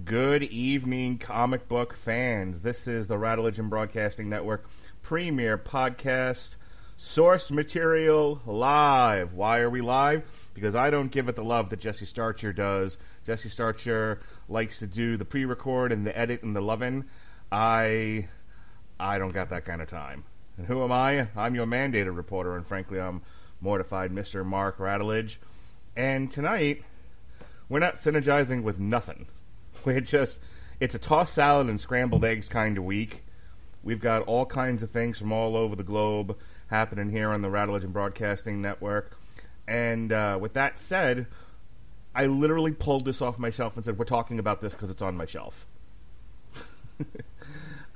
Good evening, comic book fans. This is the Radulich and Broadcasting Network premiere podcast, Source Material Live. Why are we live? Because I don't give it the love that Jesse Starcher does. Jesse Starcher likes to do the pre-record and the edit and the loving. I don't got that kind of time. And who am I? I'm your mandated reporter, and frankly, I'm mortified, Mr. Mark Radulich. And tonight, we're not synergizing with nothing. It's a tossed salad and scrambled eggs kind of week. We've got all kinds of things from all over the globe happening here on the Radulich and Broadcasting Network. And with that said, I literally pulled this off my shelf and said, we're talking about this because it's on my shelf.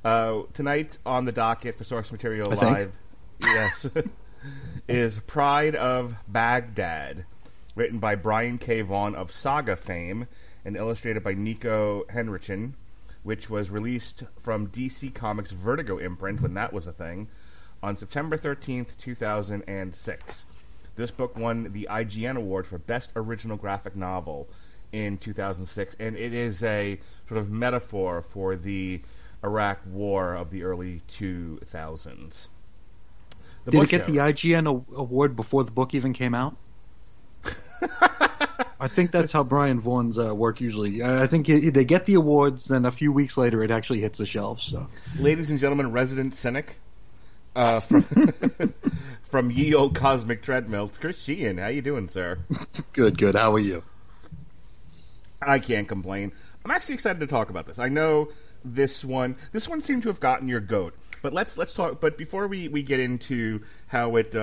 Tonight on the docket for Source Material Live, yes, is Pride of Baghdad, written by Brian K Vaughan of Saga fame and illustrated by Nico Henrichsen, which was released from DC Comics' Vertigo imprint, when that was a thing, on September 13th, 2006. This book won the IGN Award for Best Original Graphic Novel in 2006, and it is a sort of metaphor for the Iraq War of the early 2000s. Did it get the IGN award before the book even came out? I think that's how Brian Vaughan's work usually. I think they get the awards, then a few weeks later it actually hits the shelves. So, ladies and gentlemen, resident cynic from Ye Old Cosmic Treadmill, it's Chris Sheehan. How you doing, sir? Good. How are you? I can't complain. I'm actually excited to talk about this. I know this one seemed to have gotten your goat, but let's talk. But before we get into how it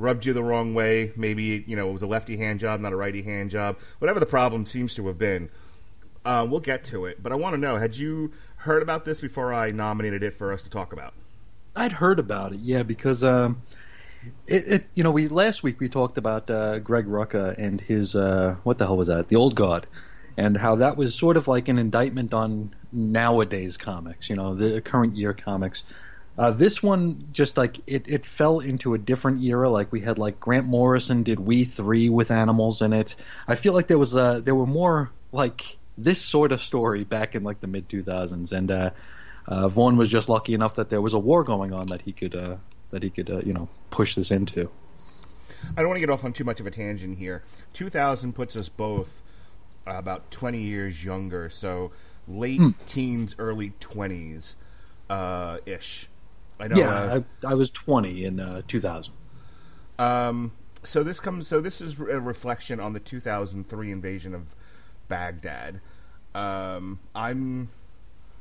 rubbed you the wrong way, maybe it was a lefty hand job, not a righty hand job, whatever the problem seems to have been, we'll get to it. But I want to know, had you heard about this before I nominated it for us to talk about? I'd heard about it, yeah, because last week we talked about Greg Rucka and his what the hell was that? The Old Guard, and how that was sort of like an indictment on nowadays comics, the current year comics. This one, just like it fell into a different era. Like we had Grant Morrison did We Three with animals in it. I feel like there were more like this sort of story back in the mid 2000s, and Vaughan was just lucky enough that there was a war going on that he could push this into. I don't want to get off on too much of a tangent here. 2000 puts us both about 20 years younger, so late teens, early 20s ish. I know. Yeah, I was 20 in 2000. So this is a reflection on the 2003 invasion of Baghdad. Where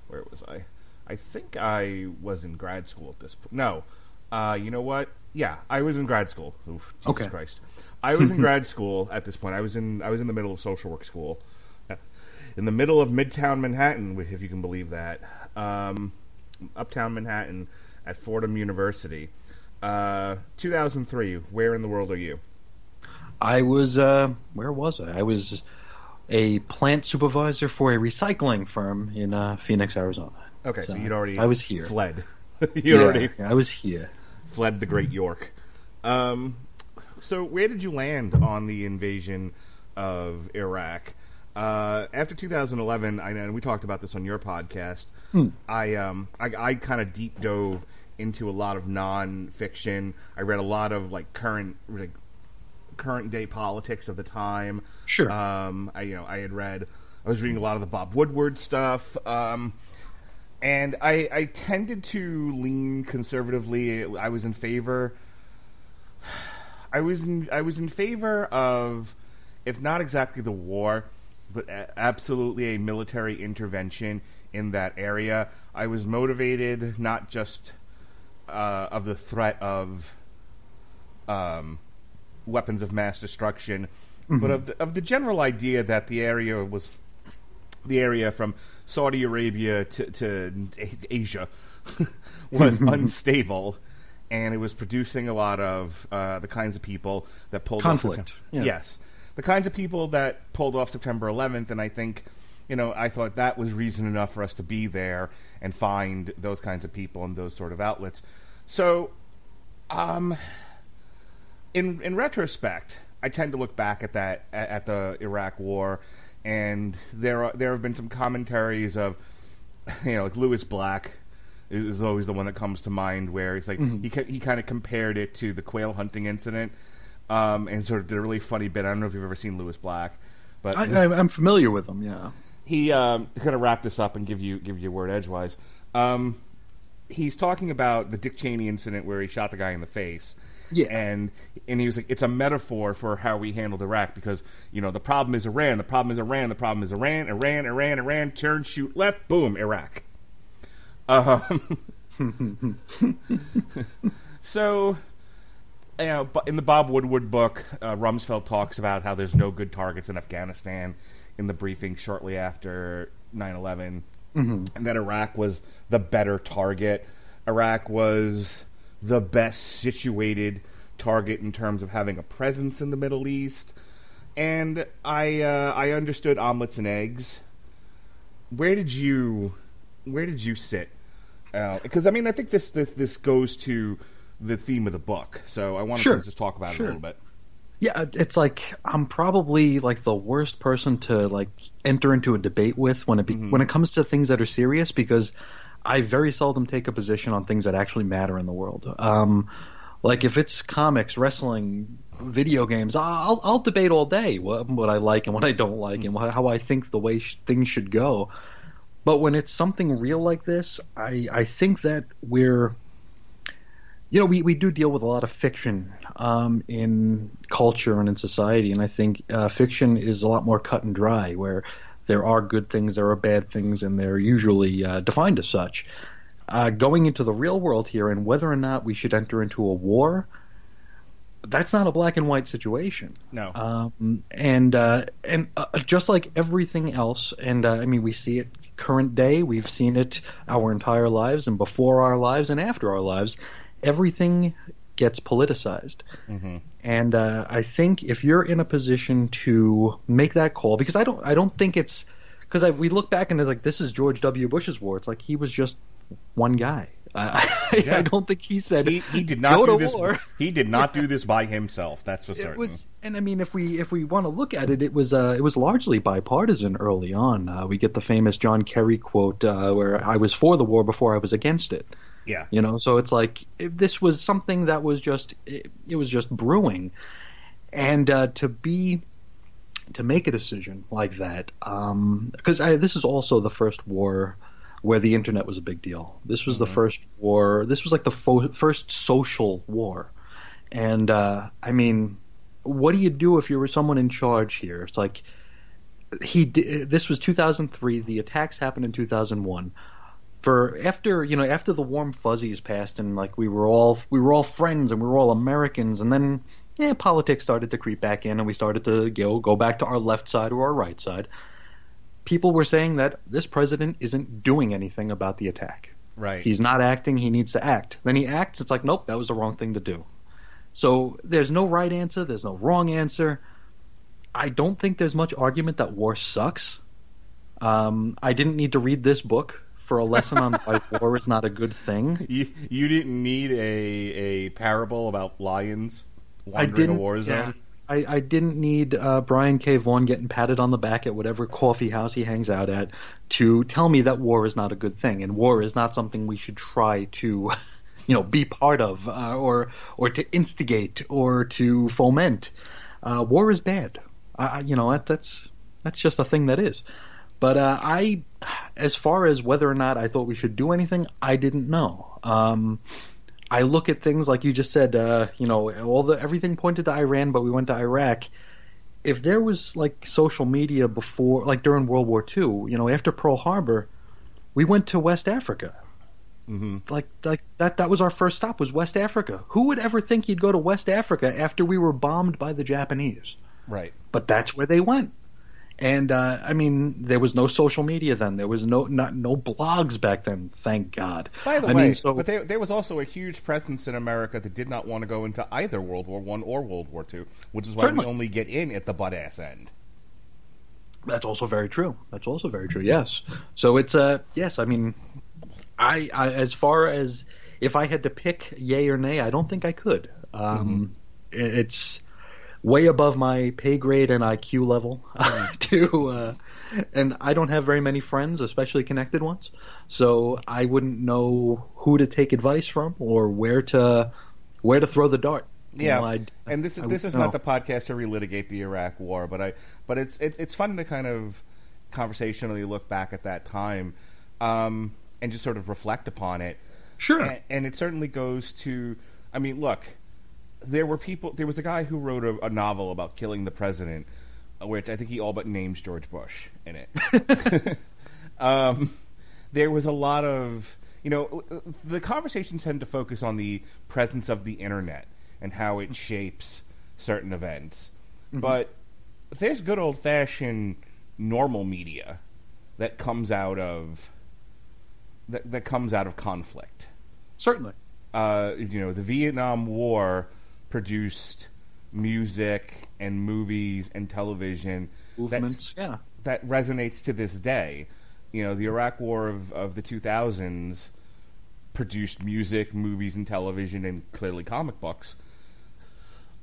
was I? I think I was in grad school at this point. No, you know what? Yeah, I was in grad school. Oof, Jesus Christ! I was in grad school at this point. I was in the middle of social work school, in the middle of Midtown Manhattan, if you can believe that. Uptown Manhattan at Fordham University. 2003, where in the world are you? I was, where was I? I was a plant supervisor for a recycling firm in Phoenix, Arizona. Okay, so you'd already I was here. Fled. I was here. Fled the Great York. So where did you land on the invasion of Iraq? After 2011, and we talked about this on your podcast, I kind of deep dove into a lot of non-fiction. I read a lot of current day politics of the time. Sure. I was reading a lot of the Bob Woodward stuff, and I tended to lean conservatively. I was in favor of, if not exactly the war, but absolutely a military intervention in that area. I was motivated not just of the threat of weapons of mass destruction, but of the general idea that the area from Saudi Arabia to Asia was unstable, and it was producing a lot of the kinds of people that pulled conflict. Yes, the kinds of people that pulled off September 11th, and I think, I thought that was reason enough for us to be there and find those kinds of people and those sort of outlets. So, in retrospect, I tend to look back at the Iraq War and there have been some commentaries of, like Lewis Black is always the one that comes to mind, where it's like he kind of compared it to the quail hunting incident, and sort of did a really funny bit. I don't know if you've ever seen Lewis Black, but I'm familiar with him. Yeah, he kind of wrap this up and give you a word edgewise. He's talking about the Dick Cheney incident where he shot the guy in the face. Yeah, and he was like, it's a metaphor for how we handled Iraq, because the problem is Iran, the problem is Iran, the problem is Iran, turn, shoot left, boom, Iraq. So, in the Bob Woodward book, Rumsfeld talks about how there's no good targets in Afghanistan in the briefing shortly after 9/11, and that Iraq was the better target. Iraq was the best situated target in terms of having a presence in the Middle East. And I understood omelets and eggs. Where did you sit? Because I think this goes to the theme of the book. So I wanted to just talk about it a little bit. Yeah, it's like I'm probably like the worst person to like enter into a debate with when it comes to things that are serious, because I very seldom take a position on things that actually matter in the world. Like if it's comics, wrestling, video games, I'll debate all day what I like and what I don't like and how I think the way things should go. But when it's something real like this, I think that we do deal with a lot of fiction in culture and in society, and I think fiction is a lot more cut and dry, where there are good things, there are bad things, and they're usually defined as such. Going into the real world here, and whether or not we should enter into a war, that's not a black and white situation. No. And just like everything else, and we see it current day, we've seen it our entire lives, and before our lives and after our lives, everything gets politicized. And I think if you're in a position to make that call, because I don't think it's because we look back and it's like, this is George W. Bush's war. It's like he was just one guy. I don't think he said he did not do this. War. He did not do this by himself. That's for certain. And if we want to look at it, it was largely bipartisan early on. We get the famous John Kerry quote where I was for the war before I was against it. Yeah, so it's like this was something that was just it was just brewing, and to make a decision like that, because this is also the first war where the internet was a big deal. This was the first war. This was like the first social war, and what do you do if you were someone in charge here? It's like this was 2003. The attacks happened in 2001. After the warm fuzzies passed, and like we were all friends and we were all Americans, and then politics started to creep back in, and we started to go back to our left side or our right side. People were saying that this president isn't doing anything about the attack. Right. He's not acting. He needs to act. Then he acts. It's like, nope, that was the wrong thing to do. So there's no right answer. There's no wrong answer. I don't think there's much argument that war sucks. I didn't need to read this book for a lesson on why war is not a good thing. You didn't need a parable about lions wandering a war zone? Yeah, I didn't need Brian K. Vaughan getting patted on the back at whatever coffee house he hangs out at to tell me that war is not a good thing, and war is not something we should try to be part of or to instigate or to foment. War is bad. That's just a thing that is. But as far as whether or not I thought we should do anything, I didn't know. I look at things like you just said, everything pointed to Iran, but we went to Iraq. If there was like social media before, like during World War II, after Pearl Harbor, we went to West Africa. Like that was our first stop, was West Africa. Who would ever think you'd go to West Africa after we were bombed by the Japanese? Right. But that's where they went. And there was no social media then. There was no blogs back then. Thank God. By the way, but there was also a huge presence in America that did not want to go into either World War I or World War II, which is why we only get in at the butt ass end. That's also very true. Yes. So it's yes. I as far as if I had to pick yay or nay, I don't think I could. It's way above my pay grade and IQ level and I don't have very many friends, especially connected ones. So I wouldn't know who to take advice from or where to throw the dart. Yeah, and this is not the podcast to relitigate the Iraq War, but it's fun to kind of conversationally look back at that time and just sort of reflect upon it. Sure, and it certainly goes to. I mean, look, there was a guy who wrote a novel about killing the president, which I think he all but names George Bush in it. There was a lot of, the conversations tend to focus on the presence of the internet and how it shapes certain events. Mm-hmm. But there's good old-fashioned normal media that comes out of conflict. Certainly. The Vietnam War produced music and movies and television movements, that resonates to this day. The Iraq War of the 2000s produced music, movies, and television, and clearly comic books.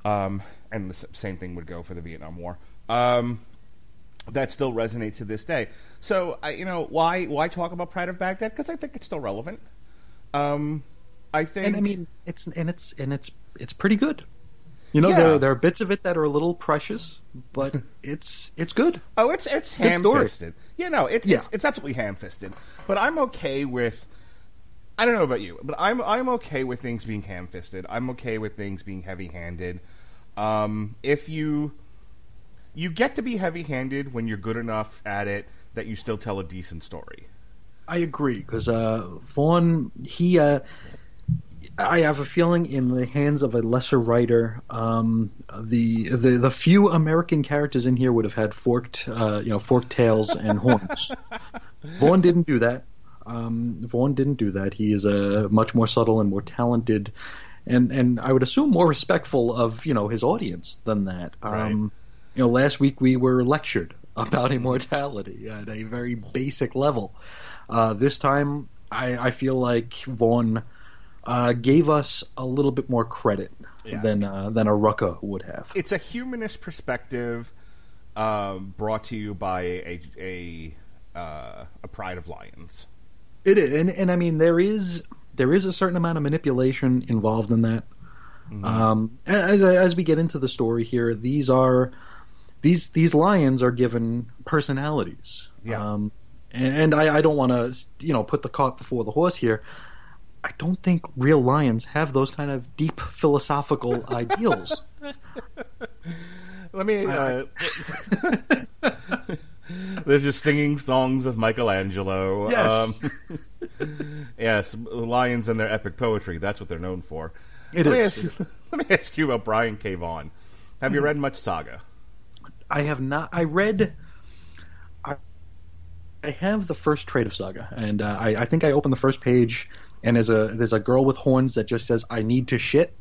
And the same thing would go for the Vietnam War. That still resonate to this day. So, why talk about Pride of Baghdad? Because I think it's still relevant. I think, and I mean, it's pretty good. There are bits of it that are a little precious, but it's good. Oh, it's ham-fisted. It's absolutely ham-fisted. But I'm okay with. I don't know about you, but I'm okay with things being ham-fisted. I'm okay with things being heavy-handed. If you get to be heavy-handed when you're good enough at it that you still tell a decent story. I agree, because Vaughan, I have a feeling in the hands of a lesser writer, the few American characters in here would have had forked tails and horns. Vaughan didn't do that. He is a much more subtle and more talented, and I would assume more respectful of his audience than that. Right. Last week we were lectured about immortality at a very basic level. This time, I feel like Vaughan gave us a little bit more credit than a Rucka would have. It's a humanist perspective brought to you by a Pride of Lions. It is, and I mean there is a certain amount of manipulation involved in that. Mm-hmm. As we get into the story here, these lions are given personalities. Yeah. And I don't want to put the cart before the horse here. I don't think real lions have those kind of deep philosophical ideals. Let me. They're just singing songs of Michelangelo. Yes. Yes, lions and their epic poetry. That's what they're known for. Let me ask you about Brian K Vaughan. Have you read much Saga? I have not. I have the first trade of Saga, and I think I opened the first page, and there's a girl with horns that just says "I need to shit"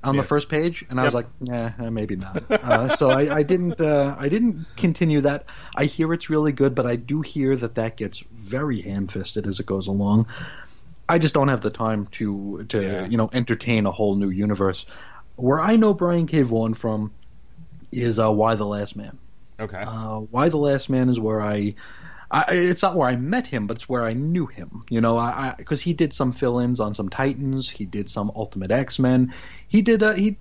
on the first page, and I was like, nah, maybe not. So I didn't continue that. I hear it's really good, but I do hear that gets very ham-fisted as it goes along. I just don't have the time to entertain a whole new universe. Where I know Brian K Vaughan from is Why the Last Man. Okay. Why the Last Man is where it's not where I met him, but it's where I knew him. Because he did some fill-ins on some Titans, he did some Ultimate X-Men. He did he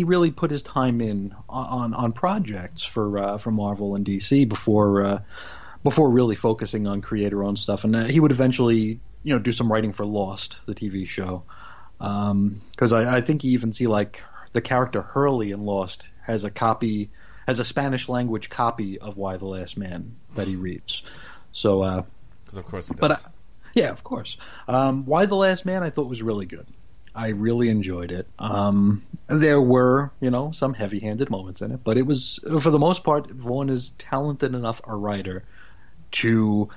really put his time in on projects for Marvel and DC before really focusing on creator-owned stuff. And he would eventually do some writing for Lost, the TV show. Because I think you even see like the character Hurley in Lost has a Spanish language copy of Why the Last Man that he reads. So, because of course he does. But yeah, of course. Why the Last Man I thought was really good. I really enjoyed it. There were, some heavy-handed moments in it, but it was, for the most part, Vaughan is talented enough a writer to,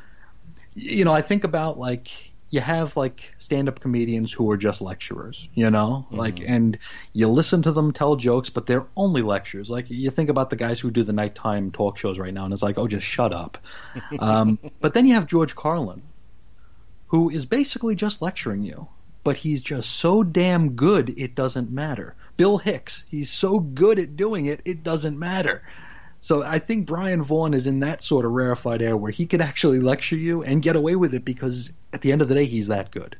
I think about like, you have like stand-up comedians who are just lecturers, like, and you listen to them tell jokes, but they're only lectures. Like you think about the guys who do the nighttime talk shows right now, and it's like, oh, just shut up. But then you have George Carlin, who is basically just lecturing you, but he's just so damn good it doesn't matter Bill Hicks. He's so good at doing it, it doesn't matter. So I think Brian Vaughan is in that sort of rarefied air where he can actually lecture you and get away with it because at the end of the day, he's that good.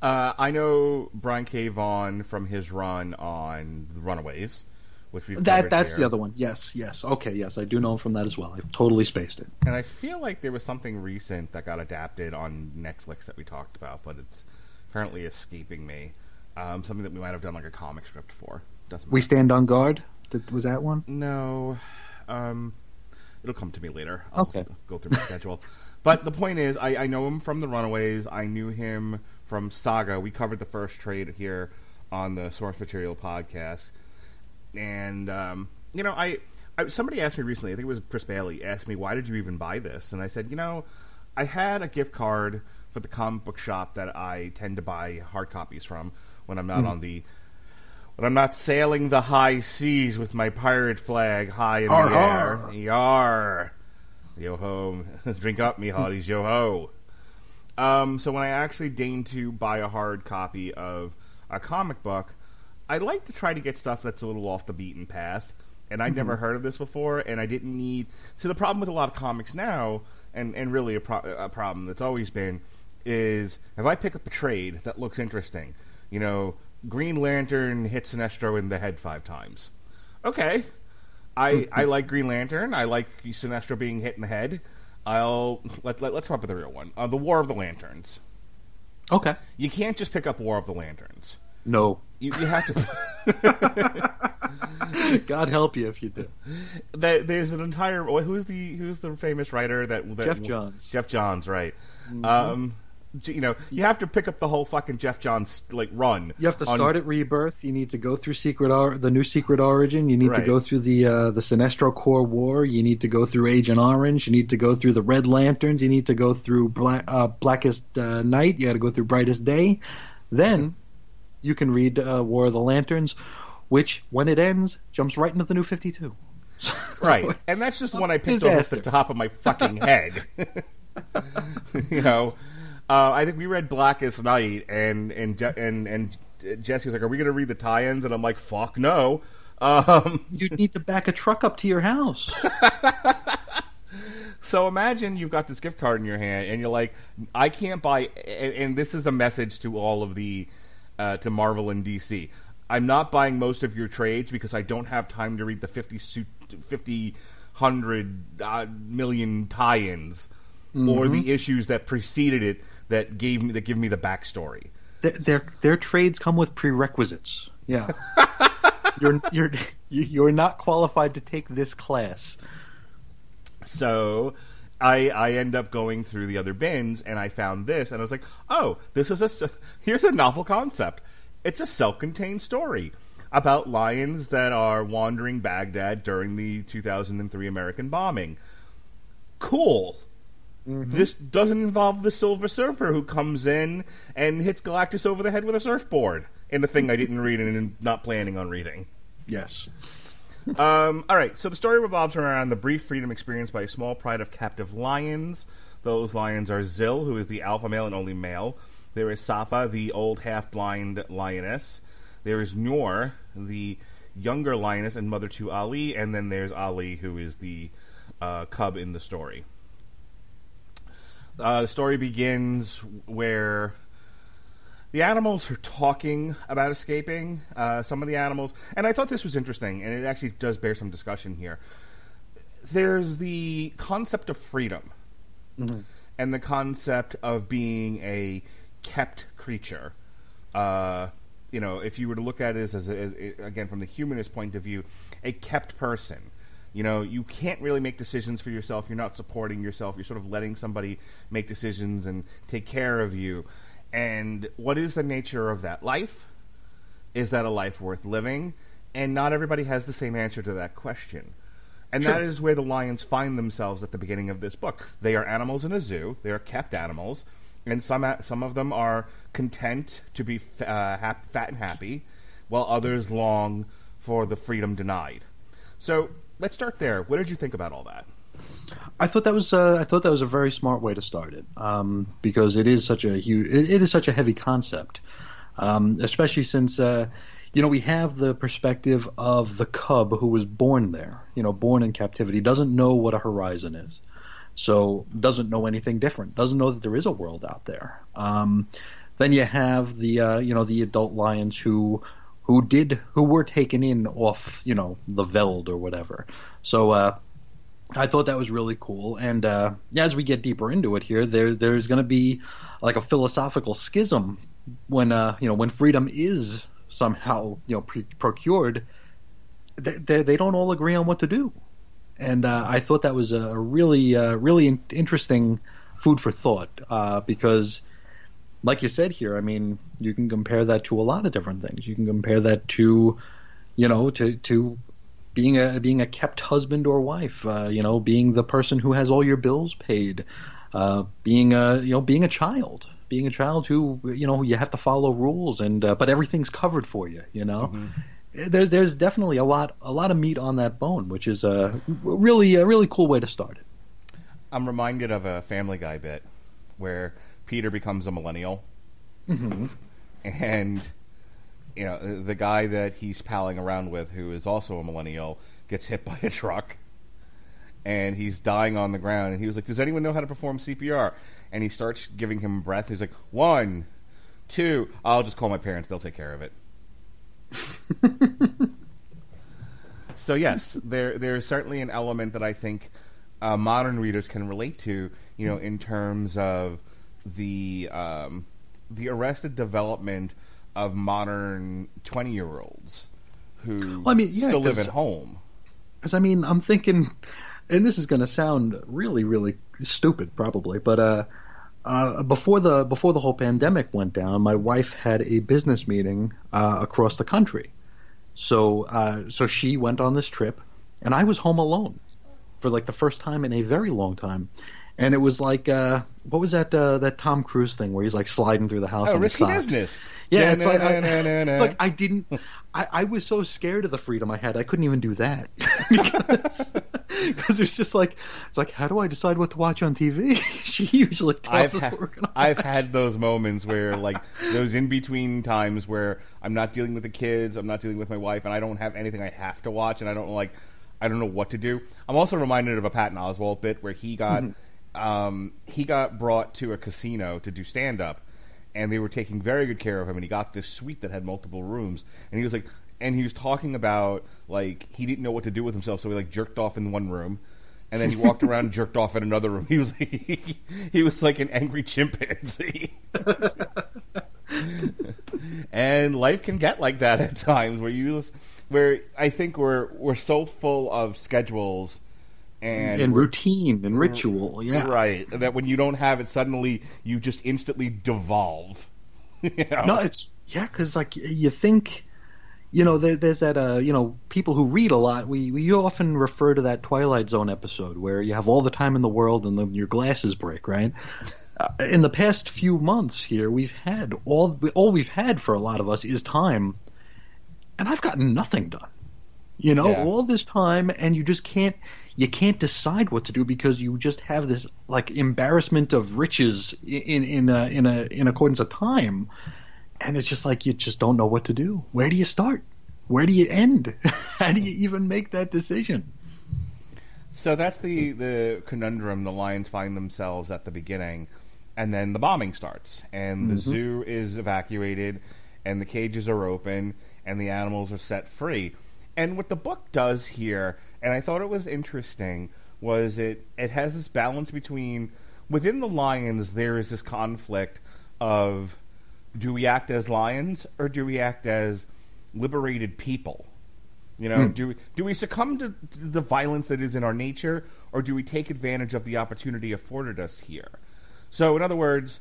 I know Brian K Vaughan from his run on Runaways, which we've covered That's here. the other one. Yes. Okay, yes, I do know him from that as well. I totally spaced it. And I feel like there was something recent that got adapted on Netflix that we talked about, but it's currently escaping me. Something that we might have done like a comic strip for. Doesn't matter. We Stand on Guard? Was that one? No. It'll come to me later. Okay. I'll go through my schedule. But the point is, I know him from the Runaways. I knew him from Saga. We covered the first trade here on the Source Material podcast. And, somebody asked me recently, I think it was Chris Bailey, asked me, why did you even buy this? And I said, I had a gift card for the comic book shop that I tend to buy hard copies from when I'm not when I'm not sailing the high seas with my pirate flag high in the air. Yar. Yo ho. Drink up, me hearties. Yo ho. So when I actually deign to buy a hard copy of a comic book, I like to try to get stuff that's a little off the beaten path. And I'd never heard of this before, and I didn't need... So the problem with a lot of comics now, and really a problem that's always been, is if I pick up a trade that looks interesting, Green Lantern hit Sinestro in the head 5 times. Okay. I like Green Lantern. I like Sinestro being hit in the head. Let's talk about the real one. The War of the Lanterns. Okay. You can't just pick up War of the Lanterns. No. You have to... God help you if you do. There's an entire... Who's the famous writer that Jeff Johns. Jeff Johns, right. Mm-hmm. You have to pick up the whole fucking Jeff Johns run. You have to start at Rebirth. You need to go through the new Secret Origin. You need to go through the Sinestro Corps War. You need to go through Agent Orange. You need to go through the Red Lanterns. You need to go through Blackest Night. You got to go through Brightest Day. Then you can read War of the Lanterns, which when it ends jumps right into the New 52. Right, and that's just one I picked off the top of my fucking head. I think we read Blackest Night, and Jesse was like, "Are we going to read the tie-ins?" And I'm like, "Fuck no." You need to back a truck up to your house. So imagine you've got this gift card in your hand, and you're like, "I can't buy." And this is a message to all of the to Marvel and DC. I'm not buying most of your trades because I don't have time to read the 50, 100 million tie-ins. Mm-hmm. Or the issues that preceded it that give me the backstory. Their trades come with prerequisites. Yeah, you're not qualified to take this class. So I end up going through the other bins and I found this and I was like, oh, here's a novel concept. It's a self-contained story about lions that are wandering Baghdad during the 2003 American bombing. Cool. Mm-hmm. This doesn't involve the Silver Surfer who comes in and hits Galactus over the head with a surfboard in a thing I didn't read and not planning on reading. Yes. All right, so the story revolves around the brief freedom experienced by a small pride of captive lions. Those lions are Zil, who is the alpha male and only male. There is Safa, the old half-blind lioness. There is Noor, the younger lioness and mother to Ali. And then there's Ali, who is the cub in the story. The story begins where the animals are talking about escaping. Some of the animals... And I thought this was interesting, and it actually does bear some discussion here. There's the concept of freedom. Mm-hmm. And the concept of being a kept creature. If you were to look at it as again, from the humanist point of view, a kept person. You can't really make decisions for yourself. You're not supporting yourself. You're sort of letting somebody make decisions and take care of you. And what is the nature of that life? Is that a life worth living? And not everybody has the same answer to that question. And That is where the lions find themselves at the beginning of this book. They are animals in a zoo. They are kept animals. And some of them are content to be fat and happy, while others long for the freedom denied. So let's start there. What did you think about all that? I thought that was a very smart way to start it, because it is such a heavy concept, especially since we have the perspective of the cub who was born there, born in captivity, doesn't know what a horizon is. So doesn't know anything different, doesn't know that there is a world out there. Then you have the the adult lions who were taken in off the veld or whatever. So I thought that was really cool. And as we get deeper into it here, there's going to be like a philosophical schism when freedom is somehow procured. They don't all agree on what to do. And I thought that was a really interesting food for thought because, like you said here, I mean, you can compare that to a lot of different things. You can compare that to, to being a kept husband or wife. Being the person who has all your bills paid. Being a child. Being a child who you have to follow rules but everything's covered for you. Mm-hmm. There's definitely a lot of meat on that bone, which is a really cool way to start it. I'm reminded of a Family Guy bit where Peter becomes a millennial, mm-hmm. and the guy that he's palling around with, who is also a millennial, gets hit by a truck, and he's dying on the ground. And he was like, "Does anyone know how to perform CPR?" And he starts giving him breath. He's like, 1, 2. I'll just call my parents; they'll take care of it. So yes, there's certainly an element that I think modern readers can relate to, in terms of the arrested development of modern 20-year-olds who still live at home. Because I'm thinking, and this is going to sound really stupid probably, but before the whole pandemic went down, my wife had a business meeting across the country. So she went on this trip, and I was home alone for like the first time in a very long time. And it was like, what was that Tom Cruise thing where he's like sliding through the house on his Risky socks? Business. Yeah, it's like I didn't. I was so scared of the freedom I had, I couldn't even do that because it's just like how do I decide what to watch on TV? She usually tells us what we're gonna watch. I've had those moments where like those in between times where I'm not dealing with the kids, I'm not dealing with my wife, and I don't have anything I have to watch, and I don't know what to do. I'm also reminded of a Patton Oswalt bit where he got. Mm-hmm. He got brought to a casino to do stand-up, and they were taking very good care of him, and he got this suite that had multiple rooms, and he was like, and he was talking about, like, he didn't know what to do with himself, so he, like, jerked off in one room, and then he walked around and jerked off in another room. He was like an angry chimpanzee. And life can get like that at times, where I think we're so full of schedules and routine and ritual, yeah, right. That when you don't have it, suddenly you just instantly devolve. No, it's because like you think, there's that people who read a lot. We often refer to that Twilight Zone episode where you have all the time in the world and then your glasses break, right? In the past few months here, we've had all we've had for a lot of us is time, and I've gotten nothing done. All this time, and you just can't. You can't decide what to do because you just have this like embarrassment of riches in accordance of time, and it's just like you just don't know what to do. Where do you start? Where do you end? How do you even make that decision? So that's the conundrum the lions find themselves at the beginning, and then the bombing starts, and the zoo is evacuated, and the cages are open, and the animals are set free. And what the book does here, and I thought it was interesting, was it has this balance between, within the lions, there is this conflict of, do we act as lions or do we act as liberated people? Do we succumb to the violence that is in our nature, or do we take advantage of the opportunity afforded us here? So, in other words,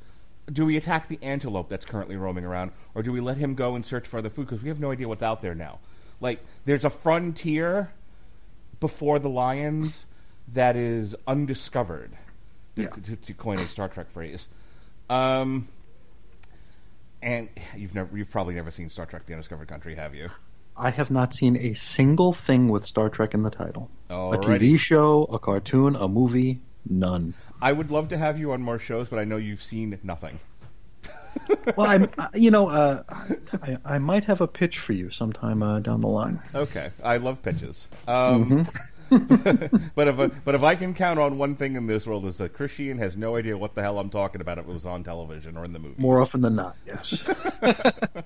do we attack the antelope that's currently roaming around, or do we let him go and search for other food because we have no idea what's out there now? Like, there's a frontier before the lions that is undiscovered, to coin a Star Trek phrase. And you've probably never seen Star Trek: The Undiscovered Country, have you? I have not seen a single thing with Star Trek in the title. Alrighty. A TV show, a cartoon, a movie, none. I would love to have you on more shows, but I know you've seen nothing. Well, I might have a pitch for you sometime down the line. Okay, I love pitches. Mm-hmm. But if I can count on one thing in this world is that Chris Sheehan has no idea what the hell I'm talking about if it was on television or in the movies. More often than not, yes. Anyway,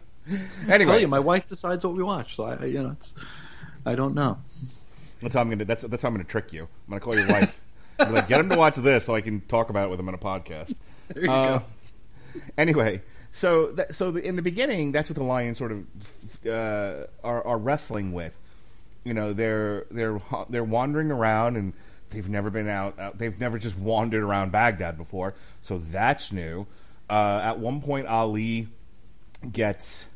I tell you, my wife decides what we watch, so I don't know. That's how I'm gonna trick you. I'm gonna call your wife. I'm like, get him to watch this so I can talk about it with him on a podcast. There you go. Anyway, so in the beginning, that's what the Lions sort of are wrestling with. You know, they're wandering around, and they've never been out. They've never just wandered around Baghdad before, so that's new. At one point, Ali gets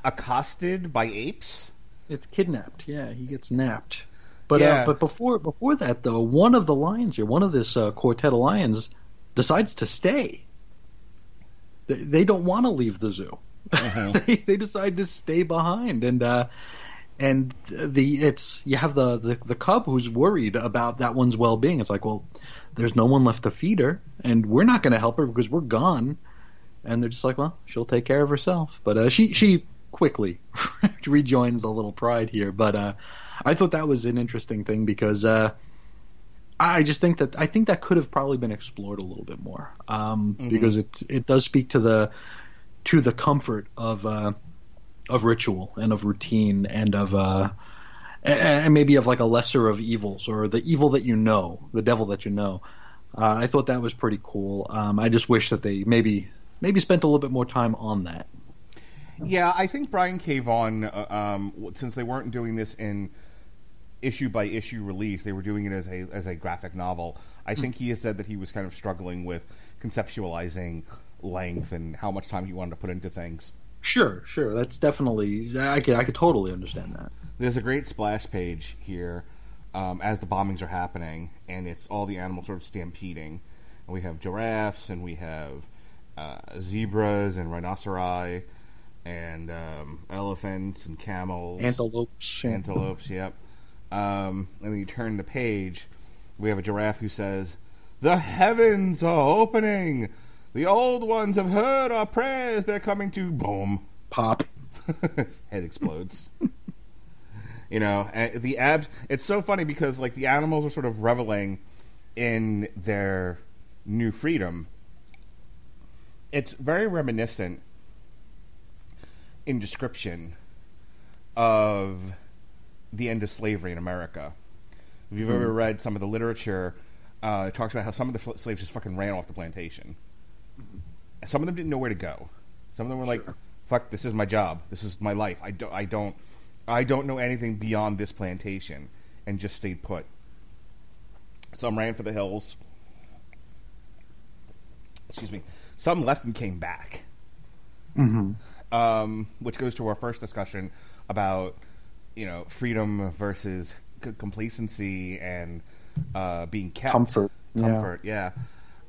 accosted by apes. It's kidnapped. Yeah, he gets napped. But before that, though, one of the lions here, one of this quartet of lions, decides to stay. They don't want to leave the zoo. They decide to stay behind, and you have the cub who's worried about that one's well-being. It's like, well, there's no one left to feed her, and we're not going to help her because we're gone. And they're just like, well, she'll take care of herself. But she quickly rejoins the little pride here. But I thought that was an interesting thing because I think that could have probably been explored a little bit more because it does speak to the comfort of ritual and of routine and of and maybe of like a lesser of evils or the evil that you know, the devil that you know. I thought that was pretty cool. I just wish that they maybe spent a little bit more time on that. Yeah, I think Brian K Vaughan, since they weren't doing this in issue by issue release, they were doing it as a graphic novel. I think he has said that he was kind of struggling with conceptualizing length and how much time he wanted to put into things. Sure. That's definitely I could totally understand that. There's a great splash page here as the bombings are happening, and it's all the animals sort of stampeding. And we have giraffes, and we have zebras and rhinoceri, and elephants and camels, antelopes. Yep. And then you turn the page. We have a giraffe who says, "The heavens are opening. The old ones have heard our prayers. They're coming to..." Boom. Pop. His head explodes. You know, the abs. It's so funny because like the animals are sort of reveling in their new freedom. It's very reminiscent in description of the end of slavery in America. If you've ever read some of the literature, it talks about how some of the slaves just fucking ran off the plantation. Some of them didn't know where to go. Some of them were like, "Fuck, this is my job. This is my life. I don't know anything beyond this plantation," and just stayed put. Some ran for the hills. Excuse me. Some left and came back. Which goes to our first discussion about, you know, freedom versus complacency and being kept. Comfort, yeah.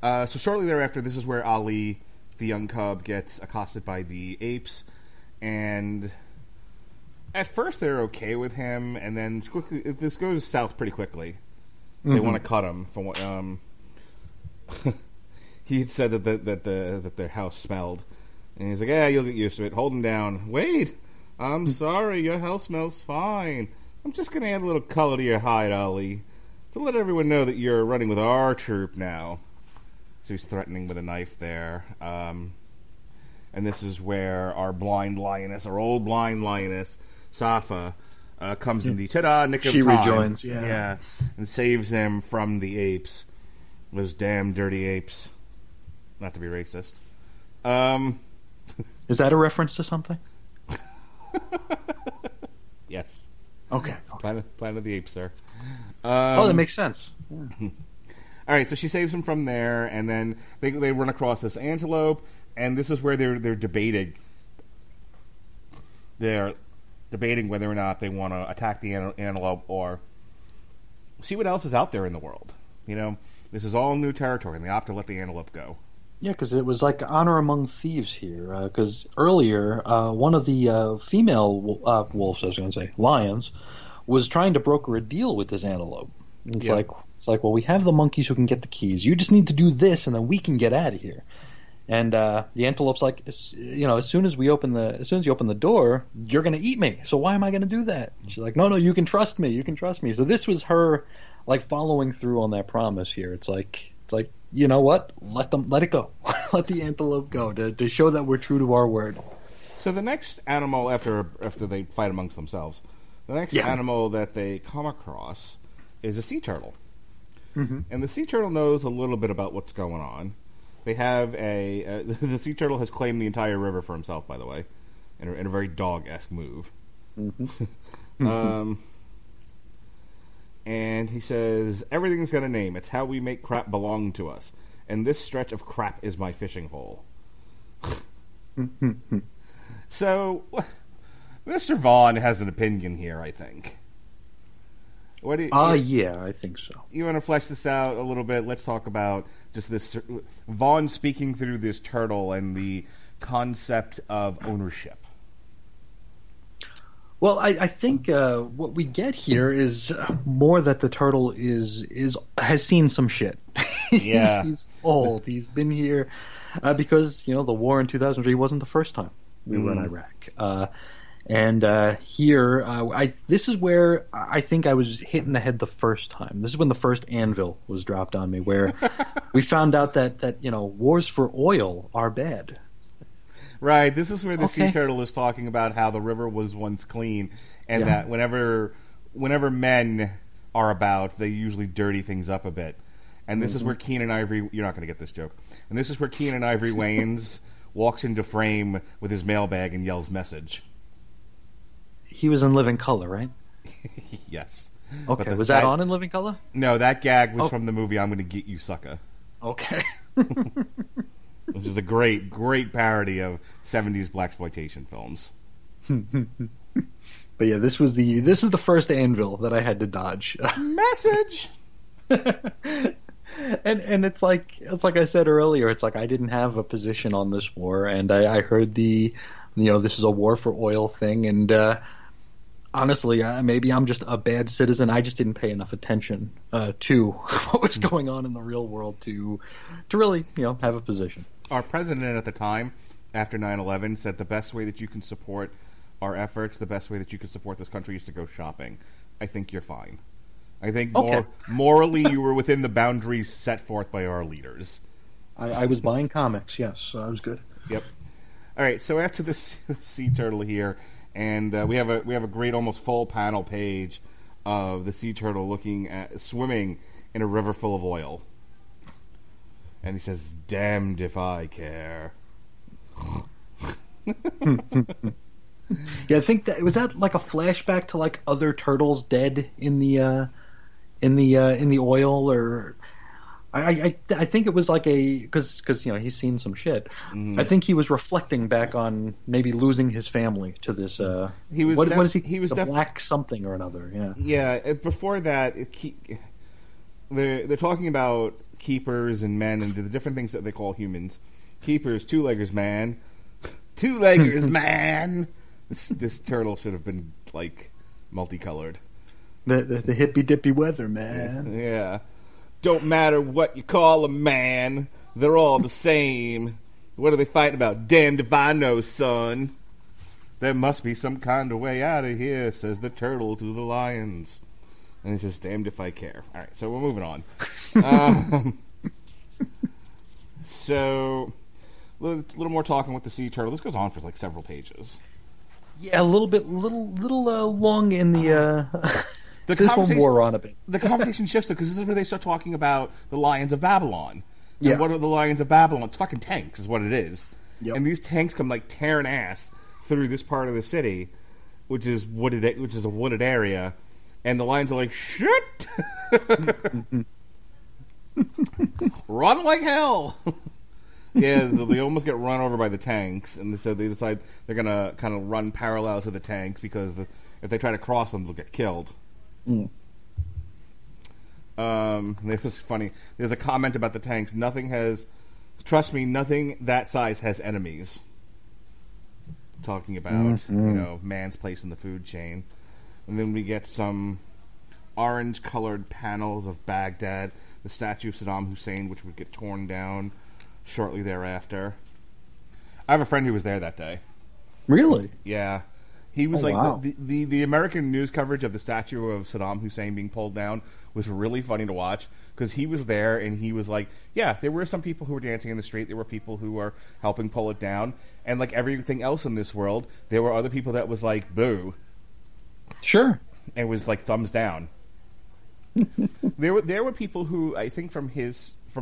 So shortly thereafter, this is where Ali, the young cub, gets accosted by the apes, and at first they're okay with him, and then this goes south pretty quickly. They want to cut him from what he had said that their house smelled, and he's like, "Yeah, you'll get used to it. Hold him down." "Wait, I'm sorry. Your house smells fine. I'm just going to add a little color to your hide, Ali, to let everyone know that you're running with our troop now." So he's threatening with a knife there. And this is where our old blind lioness, Safa, comes in the ta-da nick of time. She rejoins, yeah. And saves him from the apes. Those damn dirty apes. Not to be racist. Is that a reference to something? Yes. Okay. Planet of the Apes, sir. That makes sense. Yeah. All right, so she saves him from there, and then they run across this antelope, and this is where they're debating. They're debating whether or not they want to attack the antelope or see what else is out there in the world. You know, this is all new territory, and they opt to let the antelope go. Yeah, because it was like honor among thieves here. Because earlier, one of the female wolves, I was going to say, lions, was trying to broker a deal with this antelope. It's like, well, we have the monkeys who can get the keys. You just need to do this, and then we can get out of here. And the antelope's like, as soon as you open the door, you're going to eat me. So why am I going to do that? And she's like, no, you can trust me. You can trust me. So this was her, like, following through on that promise here. It's like, you know what? Let it go. Let the antelope go to show that we're true to our word. So the next animal, after they fight amongst themselves, the next animal that they come across is a sea turtle. Mm-hmm. And the sea turtle knows a little bit about what's going on. They have the sea turtle has claimed the entire river for himself, by the way, in a very dog-esque move. Mm-hmm. And he says, everything's got a name. It's how we make crap belong to us. And this stretch of crap is my fishing hole. So, Mr. Vaughan has an opinion here, I think. What do you, yeah, I think so. You want to flesh this out a little bit? Let's talk about just this Vaughan speaking through this turtle and the concept of ownership. Well, I think what we get here is more that the turtle has seen some shit. Yeah, he's old. He's been here because the war in 2003 wasn't the first time we were in Iraq. And here, this is where I think I was hit in the head the first time. This is when the first anvil was dropped on me, where we found out that wars for oil are bad. Right. This is where the sea turtle is talking about how the river was once clean, and that whenever men are about, they usually dirty things up a bit. And this is where Keenan Ivory. You're not going to get this joke. And this is where Keenan Ivory Wayans walks into frame with his mailbag and yells "message." He was in Living Color, right? Yes. Okay. Was that on in Living Color? No, that gag was from the movie "I'm Gonna Get You, Sucker." Okay. Which is a great, great parody of 70s blaxploitation films. But yeah, this is the first anvil that I had to dodge. Message. And it's like I said earlier, it's like I didn't have a position on this war, and I heard this is a war for oil thing, and honestly, maybe I'm just a bad citizen. I just didn't pay enough attention to what was going on in the real world to really have a position. Our president at the time, after 9/11, said the best way that you can support our efforts, the best way that you can support this country is to go shopping. I think you're fine. I think morally you were within the boundaries set forth by our leaders. I was buying comics, yes, so I was good. Yep. All right, so after this sea turtle here, and we have a great almost full panel page of the sea turtle swimming in a river full of oil. And he says, "Damned if I care." Yeah, I think was that like a flashback to like other turtles dead in the oil, or I think it was like because he's seen some shit. I think he was reflecting back on maybe losing his family to this. He was black something or another. Yeah. Yeah. Before that, they're talking about keepers and men and the different things that they call humans. Keepers, two-leggers, man. Two-leggers, man. This turtle should have been like multicolored. The hippy dippy weather, man. Yeah. Don't matter what you call a man, they're all the same. What are they fighting about? Damned if I know, son. There must be some kind of way out of here, says the turtle to the lions. And he says, damned if I care. All right, so we're moving on. So, a little more talking with the sea turtle. This goes on for like several pages. Yeah, a little long in the. This one wore on a bit. The conversation shifts because this is where they start talking about the Lions of Babylon. Yeah. And what are the Lions of Babylon? It's fucking tanks, is what it is. Yep. And these tanks come like tearing ass through this part of the city, which is a wooded area. And the Lions are like, shit! Run like hell! Yeah, they almost get run over by the tanks, and so they decide they're going to kind of run parallel to the tanks because if they try to cross them, they'll get killed. It was funny. There's a comment about the tanks. Trust me, nothing that size has enemies. Talking about, man's place in the food chain. And then we get some orange-colored panels of Baghdad, the statue of Saddam Hussein, which would get torn down shortly thereafter. I have a friend who was there that day. Really? Yeah. He was wow. the American news coverage of the statue of Saddam Hussein being pulled down was really funny to watch, because he was there and he was like, yeah, there were some people who were dancing in the street. There were people who were helping pull it down. And like everything else in this world, there were other people that was like, boo. Sure. And was like thumbs down. There were people who, I think from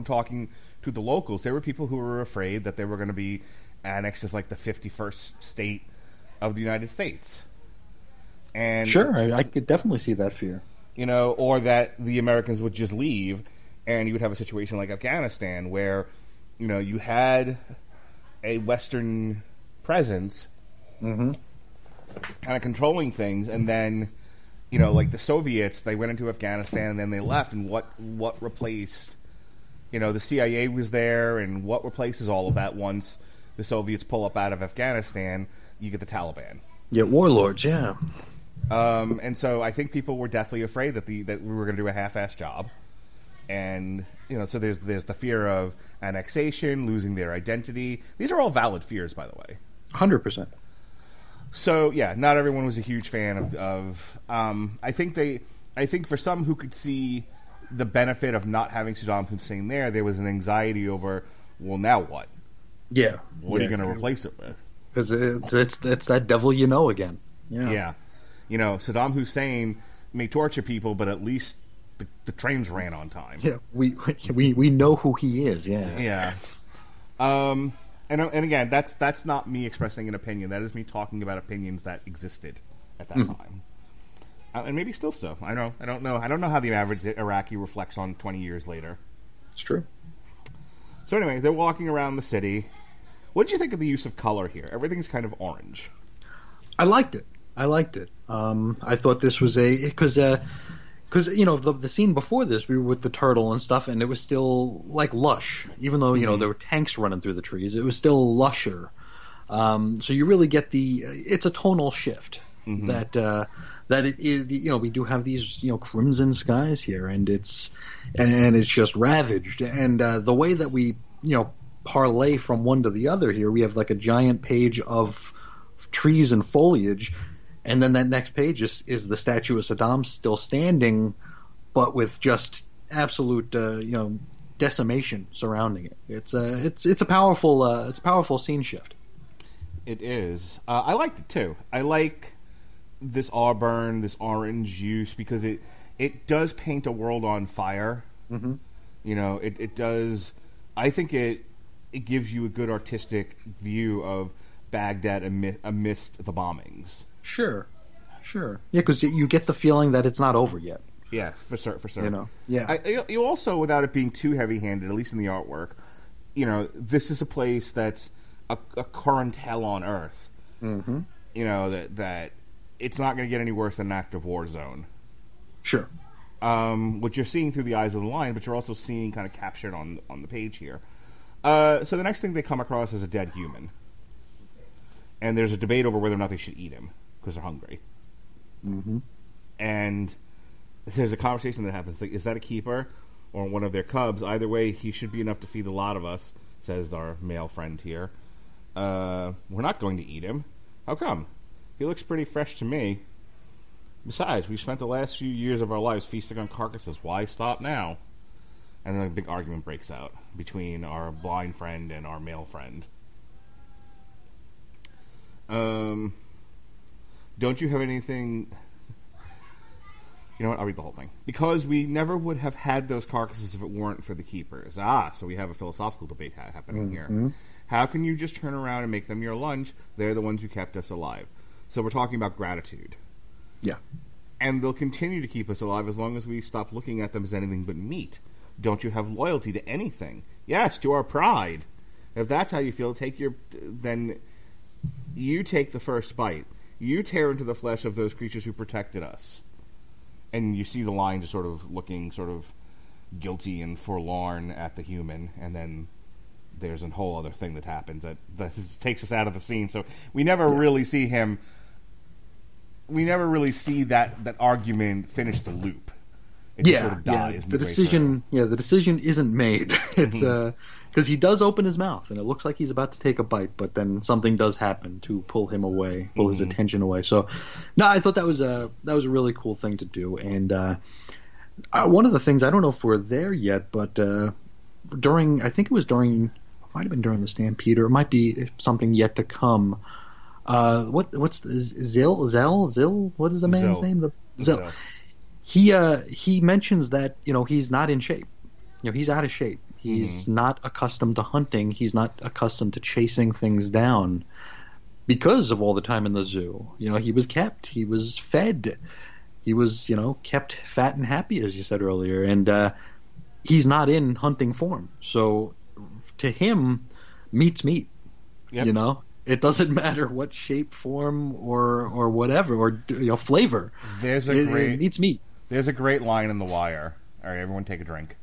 talking to the locals, there were people who were afraid that they were going to be annexed as like the 51st state of the United States. And sure, I could definitely see that fear. You know, or that the Americans would just leave, and you would have a situation like Afghanistan where, you know, you had a Western presence kind of controlling things, and then, you know, like the Soviets, they went into Afghanistan and then they left, and what replaced, you know, the CIA was there, and what replaces all of that once the Soviets pull up out of Afghanistan? You get the Taliban. Yeah, warlords, yeah. And so I think people were deathly afraid that we were going to do a half-assed job. And, you know, so there's the fear of annexation, losing their identity. These are all valid fears, by the way. 100%. So, yeah, not everyone was a huge fan of I think for some who could see the benefit of not having Saddam Hussein there was an anxiety over, well, now what? Yeah. What are you going to replace it with? Because it's that devil you know again. Yeah. You know, Saddam Hussein may torture people, but at least the trains ran on time. Yeah, we know who he is. Yeah. Yeah. And again, that's not me expressing an opinion. That is me talking about opinions that existed at that time, and maybe still so. I don't know. I don't know how the average Iraqi reflects on 20 years later. It's true. So anyway, they're walking around the city. What did you think of the use of color here? Everything's kind of orange. I liked it. I thought this was because you know the scene before this, we were with the turtle and stuff, and it was still like lush, even though you know there were tanks running through the trees. It was still lusher. So you really get it's a tonal shift that it is. You know, we do have these crimson skies here, and it's just ravaged, and the way that we parlay from one to the other here, we have like a giant page of trees and foliage. And then that next page is the statue of Saddam still standing, but with just absolute decimation surrounding it. It's a powerful scene shift. It is. I liked it too. I like this auburn, this orange use, because it does paint a world on fire. Mm-hmm. You know, it does. I think it gives you a good artistic view of Baghdad amidst the bombings. Sure. Yeah, because you get the feeling that it's not over yet. Yeah, for sure. You know, yeah. You also, without it being too heavy-handed, at least in the artwork, you know, this is a place that's a current hell on earth. Mm-hmm. You know, that it's not going to get any worse than an active war zone. Sure. What you're seeing through the eyes of the lion, but you're also seeing kind of captured on the page here. So the next thing they come across is a dead human. And there's a debate over whether or not they should eat him, because they're hungry. Mm-hmm. And there's a conversation that happens. Like, is that a keeper or one of their cubs? Either way, he should be enough to feed a lot of us, says our male friend here. We're not going to eat him. How come? He looks pretty fresh to me. Besides, we've spent the last few years of our lives feasting on carcasses. Why stop now? And then a big argument breaks out between our blind friend and our male friend. Don't you have anything... You know what? I'll read the whole thing. Because we never would have had those carcasses if it weren't for the keepers. So we have a philosophical debate happening here. How can you just turn around and make them your lunch? They're the ones who kept us alive. So we're talking about gratitude. Yeah. And they'll continue to keep us alive as long as we stop looking at them as anything but meat. Don't you have loyalty to anything? Yes, to our pride. If that's how you feel, then you take the first bite. You tear into the flesh of those creatures who protected us. And you see the lion just sort of looking sort of guilty and forlorn at the human, and then there's a whole other thing that happens that takes us out of the scene. So we never really see him. We never really see that argument finish the loop. It just sort of dies. The decision isn't made. It's because he does open his mouth, and it looks like he's about to take a bite, but then something does happen to pull him away, pull his attention away. So, no, I thought that was a really cool thing to do. And one of the things, I don't know if we're there yet, but it might have been during the Stampede, or it might be something yet to come. What's Zell? What is the man's name? Zell. He mentions that he's not in shape. He's out of shape. He's not accustomed to hunting. He's not accustomed to chasing things down because of all the time in the zoo. He was kept. He was fed. He was kept fat and happy, as you said earlier. And he's not in hunting form. So to him, meat's meat. Yep. It doesn't matter what shape, form, or whatever, or flavor. Meat's meat. There's a great line in The Wire. All right, everyone take a drink.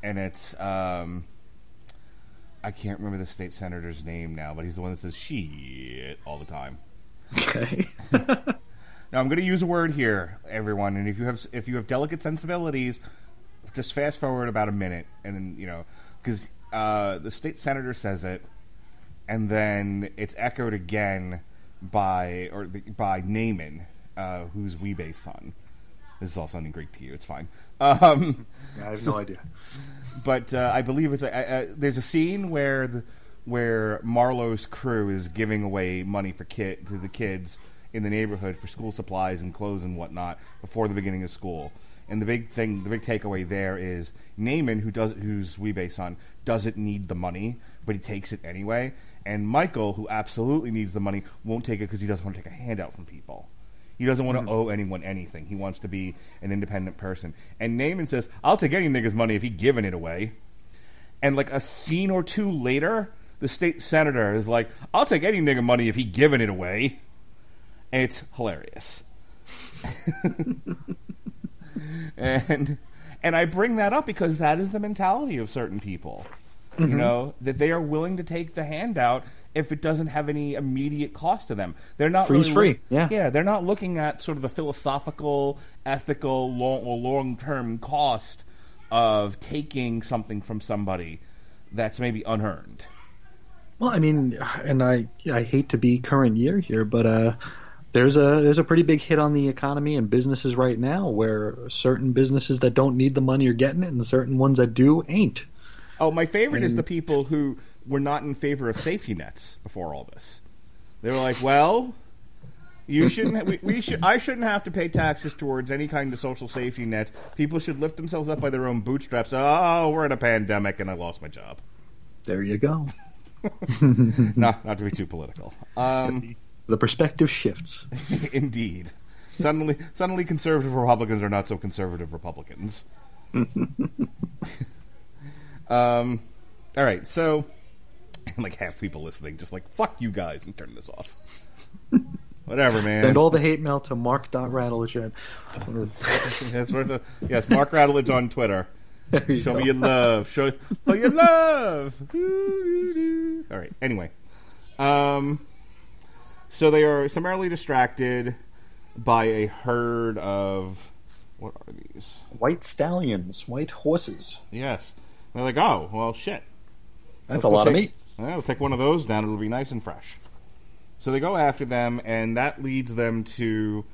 And it's, I can't remember the state senator's name now, but he's the one that says shit all the time. Okay. Now, I'm going to use a word here, everyone, and if you have delicate sensibilities, just fast forward about a minute, and then, because the state senator says it, and then it's echoed again by Naaman, who's Weebay's son. This is all sounding Greek to you. It's fine. I have no idea. But I believe it's there's a scene where Marlowe's crew is giving away money to the kids in the neighborhood for school supplies and clothes and whatnot before the beginning of school. And the big takeaway there is Naaman, who's Weebay's son, doesn't need the money, but he takes it anyway. And Michael, who absolutely needs the money, won't take it because he doesn't want to take a handout from people. He doesn't want to owe anyone anything. He wants to be an independent person. And Naaman says, I'll take any nigga's money if he's giving it away. And like a scene or two later, the state senator is like, I'll take any nigga money if he's giving it away. And it's hilarious. And I bring that up because that is the mentality of certain people. That they are willing to take the handout if it doesn't have any immediate cost to them. They're not free. They're not looking at sort of the philosophical, ethical, long-term cost of taking something from somebody that's maybe unearned. Well, I mean, and I hate to be current year here, but there's a pretty big hit on the economy and businesses right now, where certain businesses that don't need the money are getting it, and certain ones that do ain't. Oh, my favorite is the people who were not in favor of safety nets before all this. They were like, well, you shouldn't. I shouldn't have to pay taxes towards any kind of social safety net. People should lift themselves up by their own bootstraps. Oh, we're in a pandemic, and I lost my job. There you go. Not to be too political. The perspective shifts. Indeed. Suddenly, conservative Republicans are not so conservative Republicans. All right, so like half people listening just like, fuck you guys, and turn this off. Whatever, man. Send all the hate mail to mark.radulich. Yes, Mark Radulich on Twitter. Show me your love. Show your love. All right, anyway. So they are summarily distracted by a herd of, what are these? White stallions, white horses. Yes. They're like, oh, well, shit. That's a lot of meat. Yeah, we'll take one of those down. It'll be nice and fresh. So they go after them, and that leads them to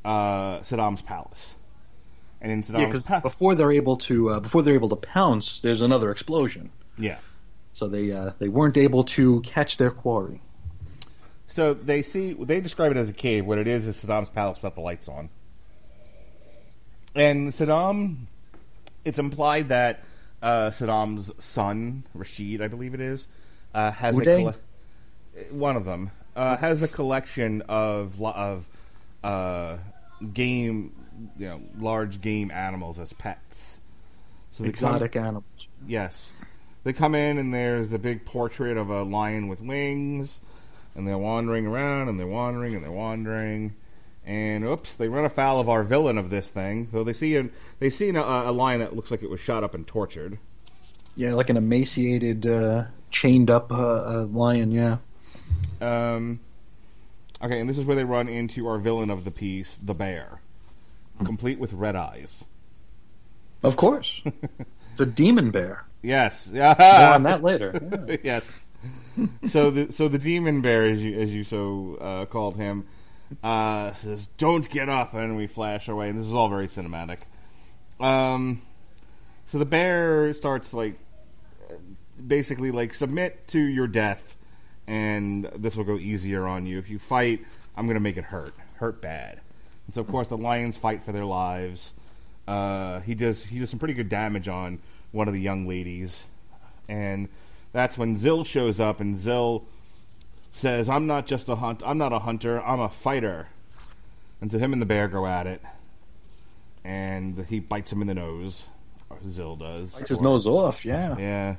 Saddam's palace. And in Saddam's because before they're able to pounce, there's another explosion. Yeah. So they weren't able to catch their quarry. So they describe it as a cave. What it is Saddam's palace without the lights on. And Saddam, it's implied that Saddam's son, Rashid, I believe it is, has one of them has a collection of game, large game animals as pets. So exotic animals. Yes, they come in and there's the big portrait of a lion with wings, and they're wandering around and they're wandering and they're wandering. And oops, they run afoul of our villain of this thing. So they see a lion that looks like it was shot up and tortured. Yeah, like an emaciated, chained up lion. Yeah. Okay, and this is where they run into our villain of the piece, the bear, complete with red eyes. Of course. It's a demon bear. Yes. More on that later. Yeah. Yes. So the demon bear, as you so called him, says, "Don't get up," and we flash away. And this is all very cinematic. So the bear starts basically submit to your death, and this will go easier on you. If you fight, I'm going to make it hurt bad. And so of course the lions fight for their lives. He does some pretty good damage on one of the young ladies, and that's when Zill shows up, and Zill says, I'm not a hunter, I'm a fighter. And so him and the bear go at it, and he bites him in the nose. Or Zill does. Bites his nose off, yeah. Yeah.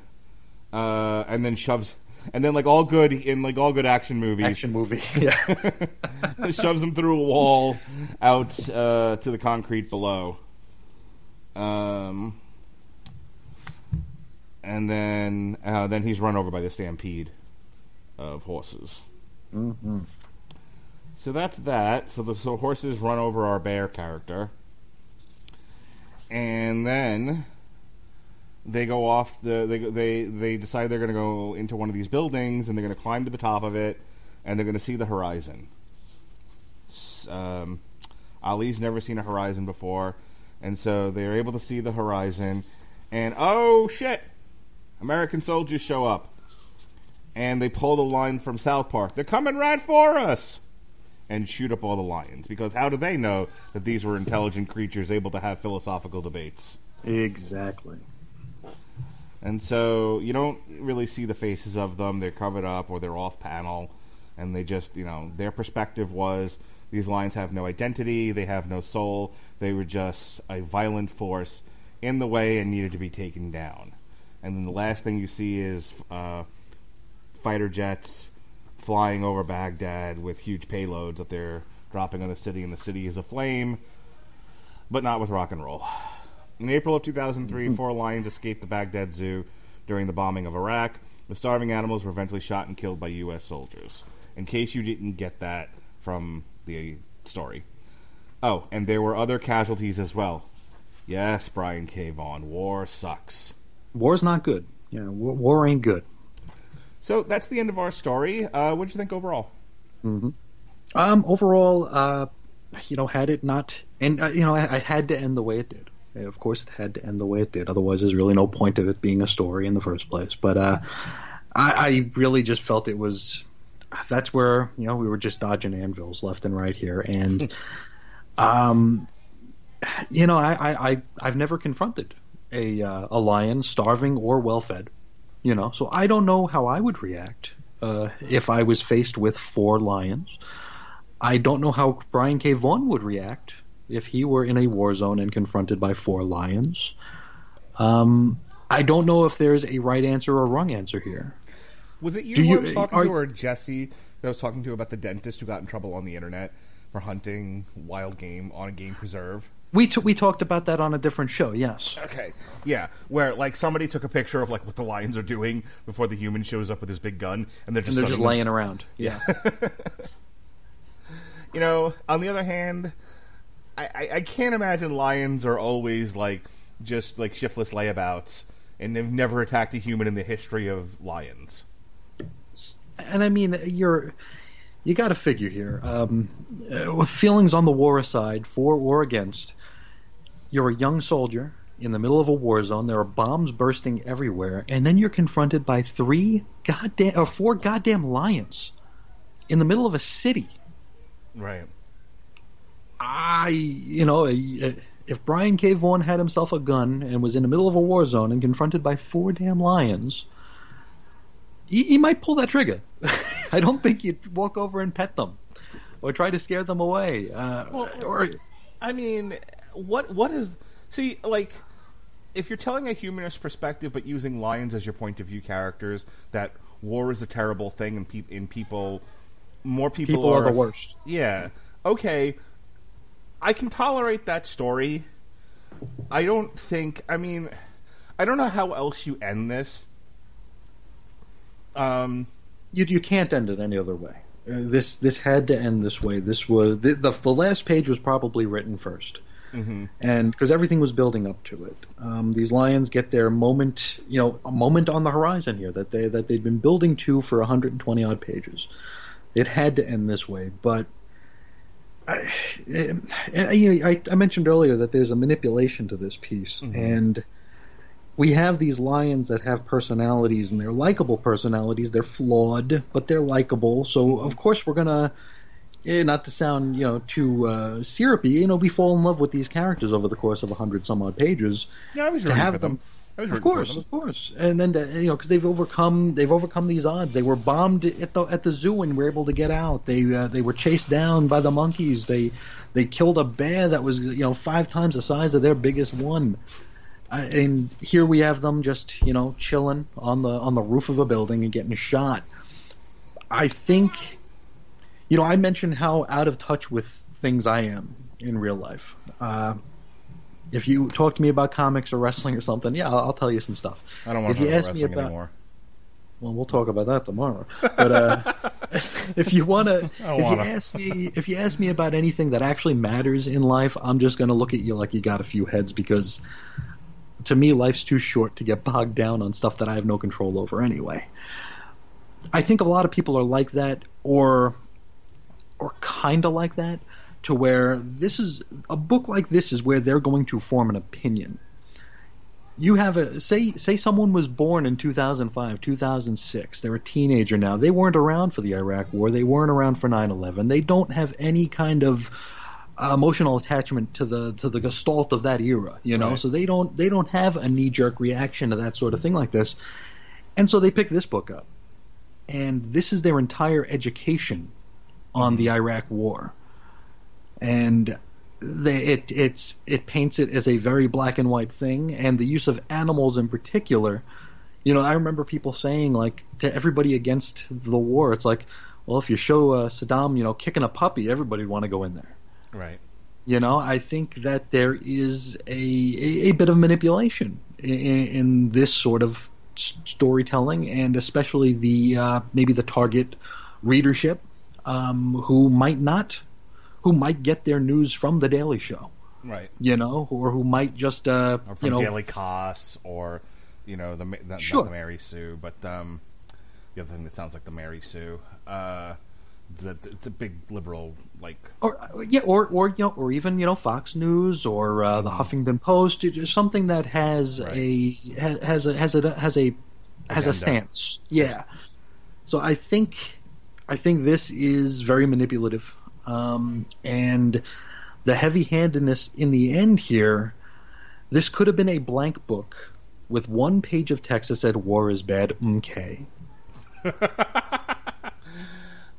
And then shoves, and then all good action movies. Yeah. Shoves him through a wall out to the concrete below. And then he's run over by the stampede of horses. Mm-hmm. So that's that. So horses run over our bear character, and then they go off. They decide they're going to go into one of these buildings, and they're going to climb to the top of it, and they're going to see the horizon. Ali's never seen a horizon before, and so they're able to see the horizon. And oh shit! American soldiers show up, and they pull the line from South Park. They're coming right for us, and shoot up all the lions. Because how do they know that these were intelligent creatures able to have philosophical debates? Exactly. And so you don't really see the faces of them. They're covered up or they're off panel, and they just, their perspective was these lions have no identity, they have no soul, they were just a violent force in the way and needed to be taken down. And then the last thing you see is fighter jets flying over Baghdad with huge payloads that they're dropping on the city, and the city is aflame, but not with rock and roll. In April of 2003, 4 lions escaped the Baghdad Zoo during the bombing of Iraq. The starving animals were eventually shot and killed by U.S. soldiers. In case you didn't get that from the story. Oh, and there were other casualties as well. Yes, Brian K Vaughan, war sucks. War's not good. Yeah, war ain't good. So that's the end of our story. What did you think overall? Mm-hmm. Overall, had it not, and I had to end the way it did. Of course, it had to end the way it did. Otherwise, there's really no point of it being a story in the first place. But I really just felt it was. That's where we were just dodging anvils left and right here, and I've never confronted a lion, starving or well fed. So I don't know how I would react if I was faced with 4 lions. I don't know how Brian K Vaughan would react if he were in a war zone and confronted by 4 lions. I don't know if there's a right answer or wrong answer here. Was it you who was talking to, or Jesse that was talking to about the dentist who got in trouble on the internet for hunting wild game on a game preserve? We talked about that on a different show, yes. Okay, yeah, where somebody took a picture of what the lions are doing before the human shows up with his big gun, and they're just laying around. Yeah. On the other hand, I can't imagine lions are always just shiftless layabouts, and they've never attacked a human in the history of lions. And I mean, you got to figure here, with feelings on the war aside, for or against, you're a young soldier in the middle of a war zone. There are bombs bursting everywhere, and then you're confronted by 4 goddamn lions in the middle of a city. Right. If Brian K Vaughan had himself a gun and was in the middle of a war zone and confronted by 4 damn lions, he might pull that trigger. I don't think you'd walk over and pet them or try to scare them away. What is... See, if you're telling a humanist perspective but using lions as your point of view characters, that war is a terrible thing and more people are the worst. Yeah. Okay. I can tolerate that story. I don't know how else you end this. You can't end it any other way. This had to end this way. This was the last page was probably written first. and because everything was building up to it. These lions get their moment, a moment on the horizon here that they'd been building to for 120 odd pages. It had to end this way, but I mentioned earlier that there's a manipulation to this piece, and we have these lions that have personalities, and they're likable personalities. They're flawed, but they're likable. So of course we're gonna, not to sound too syrupy, we fall in love with these characters over the course of 100 some odd pages. Yeah, I was rooting for them. Of course, and then because they've overcome these odds. They were bombed at the zoo and were able to get out. They were chased down by the monkeys. They killed a bear that was 5 times the size of their biggest one. And here we have them just chilling on the roof of a building and getting shot. I think I mentioned how out of touch with things I am in real life. If you talk to me about comics or wrestling or something, I'll tell you some stuff. I don't want to talk about wrestling anymore. Well, we'll talk about that tomorrow. But if you ask me about anything that actually matters in life, I'm just going to look at you like you got a few heads, because to me, life's too short to get bogged down on stuff that I have no control over anyway. I think a lot of people are like that, or kind of like that, to where this is a book like this is where they're going to form an opinion. You have say someone was born in 2005, 2006. They're a teenager now. They weren't around for the Iraq War. They weren't around for 9/11. They don't have any kind of emotional attachment to the gestalt of that era, Right. So they don't have a knee-jerk reaction to that sort of thing like this. And so they pick this book up. And this is their entire education on the Iraq War. And it paints it as a very black and white thing, and the use of animals in particular. I remember people saying, like, to everybody against the war, it's like, well, if you show Saddam, kicking a puppy, everybody would want to go in there. Right. I think that there is a bit of manipulation in this sort of storytelling, and especially maybe the target readership who might get their news from The Daily Show, right? Or who might just or from Daily Kos, or not the Mary Sue, but the other thing that sounds like the Mary Sue, the big liberal, like, or even Fox News or the Huffington Post, something that has a stance. Yeah. So I think this is very manipulative. And the heavy-handedness in the end here, this could have been a blank book with 1 page of text that said "War is bad." Okay.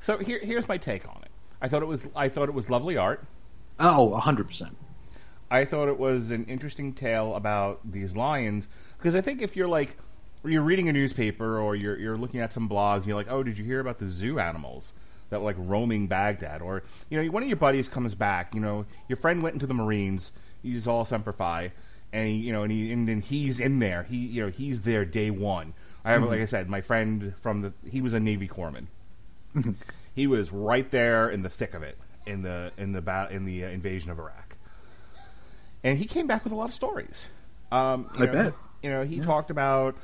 So here's my take on it. I thought it was lovely art. Oh, 100%. I thought it was an interesting tale about these lions, because I think if you're reading a newspaper or you're looking at some blogs, and you're like, oh, did you hear about the zoo animals that were, like, roaming Baghdad? Or, one of your buddies comes back, your friend went into the Marines, he's all Semper Fi, and then he's in there, he's there day one. I have, like I said, my friend he was a Navy corpsman. He was right there in the thick of it in the invasion of Iraq, and he came back with a lot of stories. I bet. He talked about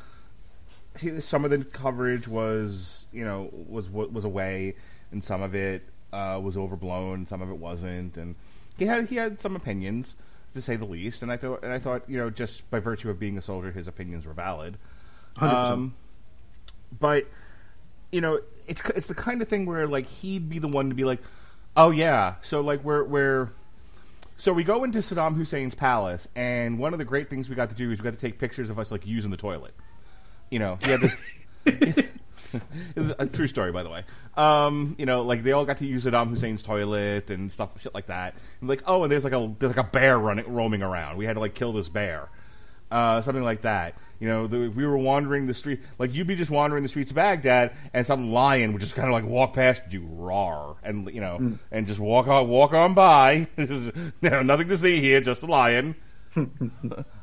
some of the coverage was away, and some of it was overblown, some of it wasn't, and he had some opinions, to say the least. And I thought just by virtue of being a soldier, his opinions were valid. 100%. But it's the kind of thing where, like, he'd be the one to be like, oh yeah, so, like, so we go into Saddam Hussein's palace, and one of the great things we got to do is we got to take pictures of us, like, using the toilet. He had this. It's a true story, by the way. Like, they all got to use Saddam Hussein's toilet and shit like that. And like, oh, and there's a bear roaming around. We had to, like, kill this bear, something like that. We were wandering the street, like, you'd be just wandering the streets of Baghdad, and some lion would just kind of, like, walk past you, roar, and and just walk on by. Nothing to see here, just a lion.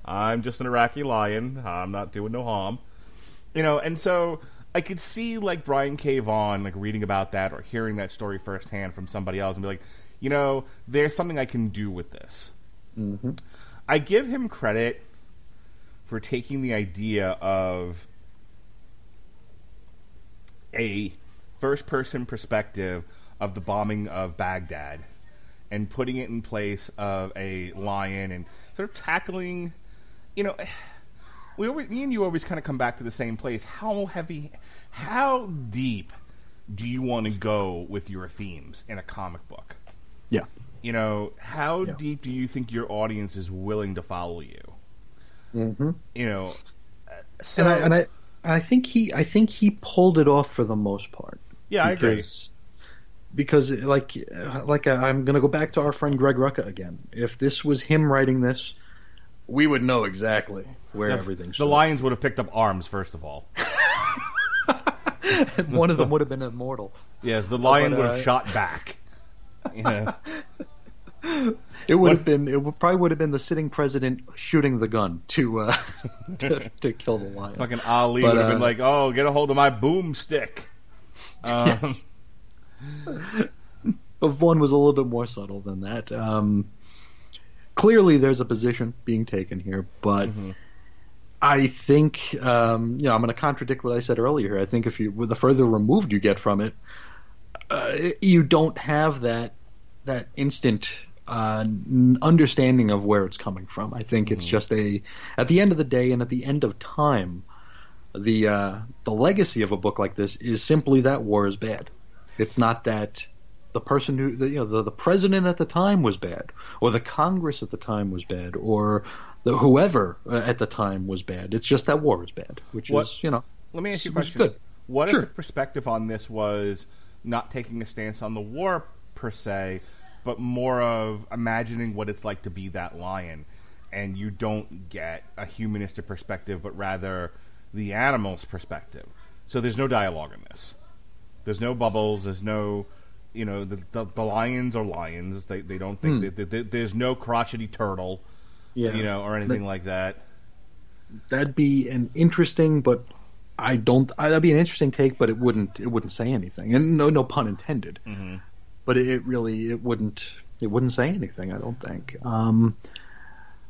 I'm just an Iraqi lion. I'm not doing no harm. And so I could see, like, Brian K Vaughan, like, reading about that or hearing that story firsthand from somebody else and be like, there's something I can do with this. Mm-hmm. I give him credit for taking the idea of a first-person perspective of the bombing of Baghdad and putting it in place of a lion and sort of tackling, me and you always kind of come back to the same place. How deep do you want to go with your themes in a comic book? Yeah. How deep do you think your audience is willing to follow you? Mm-hmm. So and I think he pulled it off for the most part. Yeah, I agree. Because I'm going to go back to our friend Greg Rucka again. If this was him writing this, we would know exactly where everything stood. The Lions would have picked up arms, first of all. One of them would have been immortal. Yes, the lion would have shot back. It probably would have been the sitting president shooting the gun to kill the lion. Fucking Ali would have been like, "Oh, get a hold of my boomstick." Yes. Vaughan was a little bit more subtle than that. Clearly, there's a position being taken here, but I think I'm going to contradict what I said earlier. I think the further removed you get from it, you don't have that instant understanding of where it's coming from. I think it's just at the end of the day and at the end of time, the legacy of a book like this is simply that war is bad. It's not that the person who the president at the time was bad, or the Congress at the time was bad, or whoever at the time was bad. It's just that war is bad, which is Let me ask you a question. Good. What if the perspective on this was not taking a stance on the war per se, but more of imagining what it's like to be that lion, and you don't get a humanistic perspective, but rather the animal's perspective. So there's no dialogue in this. There's no bubbles. There's no, the lions are lions. They don't think there's no crotchety turtle, or anything like that. That'd be an interesting, but that'd be an interesting take, but it wouldn't say anything, and no pun intended. Mm-hmm. But it wouldn't say anything. I don't think.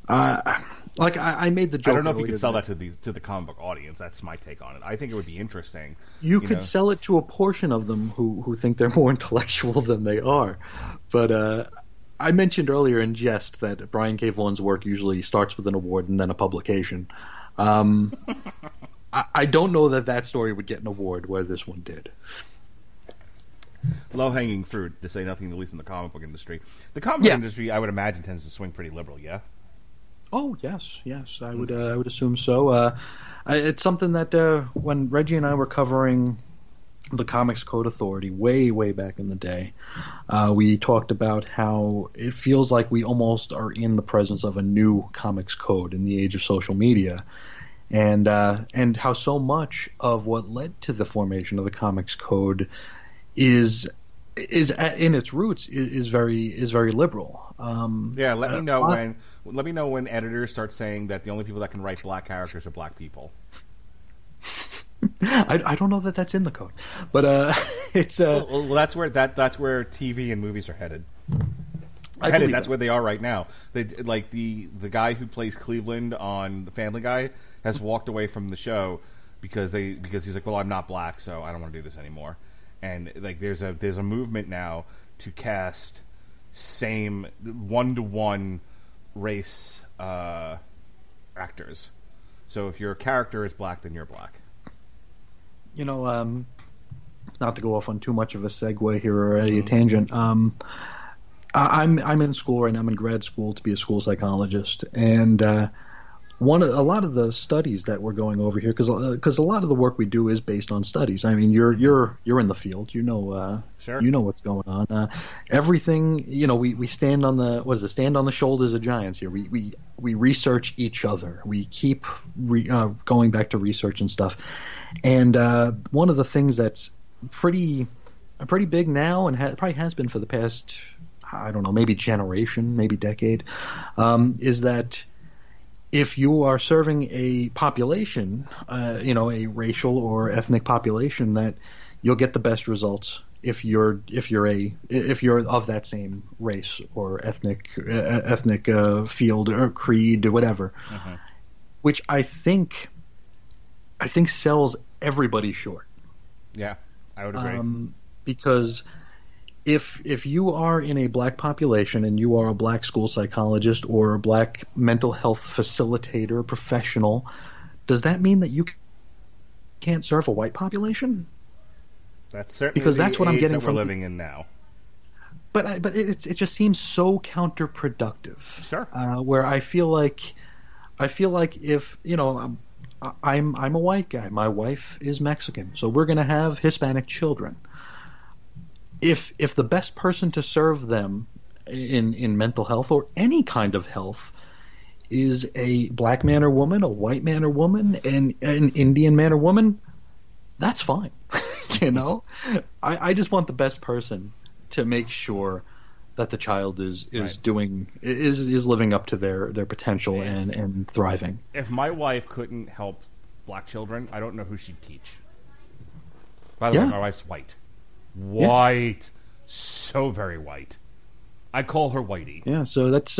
I made the joke. I don't know if you could sell that to the comic book audience. That's my take on it. I think it would be interesting. You could sell it to a portion of them who think they're more intellectual than they are. But I mentioned earlier in jest that Brian K Vaughan's work usually starts with an award and then a publication. I don't know that story would get an award where this one did. Low-hanging fruit, to say nothing, at least in the comic book industry. The comic book industry, I would imagine, tends to swing pretty liberal, yeah? Oh, yes, I would assume so. It's something that when Reggie and I were covering the Comics Code Authority way back in the day, we talked about how it feels like we almost are in the presence of a new comics code in the age of social media. And how so much of what led to the formation of the Comics Code is in its roots is very liberal. Let me know when editors start saying that the only people that can write black characters are black people. I don't know that that's in the code, but it's well, that's where TV and movies are headed. That's where they are right now. They like the guy who plays Cleveland on The Family Guy has walked away from the show because he's like, well, I'm not black, so I don't want to do this anymore. And like there's a movement now to cast same 1-to-1 race actors. So if your character is black, then you're black. Not to go off on too much of a segue here or a tangent. I'm in school right now. I'm in grad school to be a school psychologist, and a lot of the studies that we're going over here, because a lot of the work we do is based on studies. I mean, you're in the field, sure. You know what's going on. Everything, we stand on the shoulders of giants here. We research each other. We keep going back to research and stuff. And one of the things that's pretty big now, and probably has been for the past, I don't know, maybe generation, maybe decade, is that if you are serving a population, a racial or ethnic population, that you'll get the best results if you're of that same race or ethnic field or creed or whatever, which I think sells everybody short. Yeah, I would agree. Because if you are in a black population and you are a black school psychologist or a black mental health facilitator professional, does that mean that you can't serve a white population? That's certainly because that's what I'm getting that from we're living in now. But it just seems so counterproductive. Sure. Where I feel like if I'm a white guy, my wife is Mexican, so we're going to have Hispanic children. If the best person to serve them in mental health or any kind of health is a black man or woman, a white man or woman, and an Indian man or woman, that's fine. I just want the best person to make sure that the child is living up to their potential and thriving. If my wife couldn't help black children, I don't know who she'd teach. By the way, my wife's white. White. Yeah. So very white. I call her Whitey. Yeah, so that's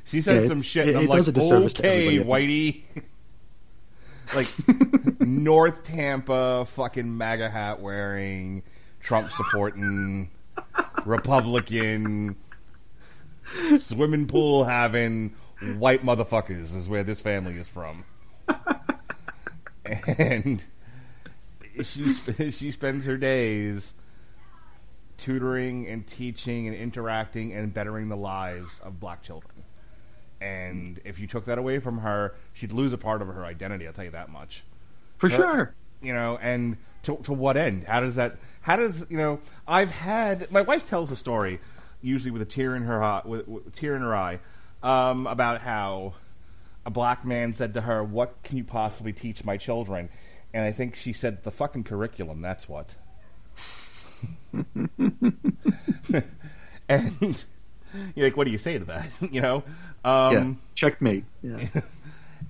she said some shit and I'm like, okay, Whitey. Like North Tampa fucking MAGA hat wearing, Trump supporting, Republican, swimming pool having white motherfuckers is where this family is from. And she spends her days tutoring and teaching and interacting and bettering the lives of black children. And if you took that away from her, she'd lose a part of her identity, I'll tell you that much. For sure. And to what end? How does I've had, my wife tells a story, usually with a tear in her eye, about how a black man said to her, "What can you possibly teach my children?" And I think she said, "The fucking curriculum, that's what." And you're like, what do you say to that? Checkmate. Yeah.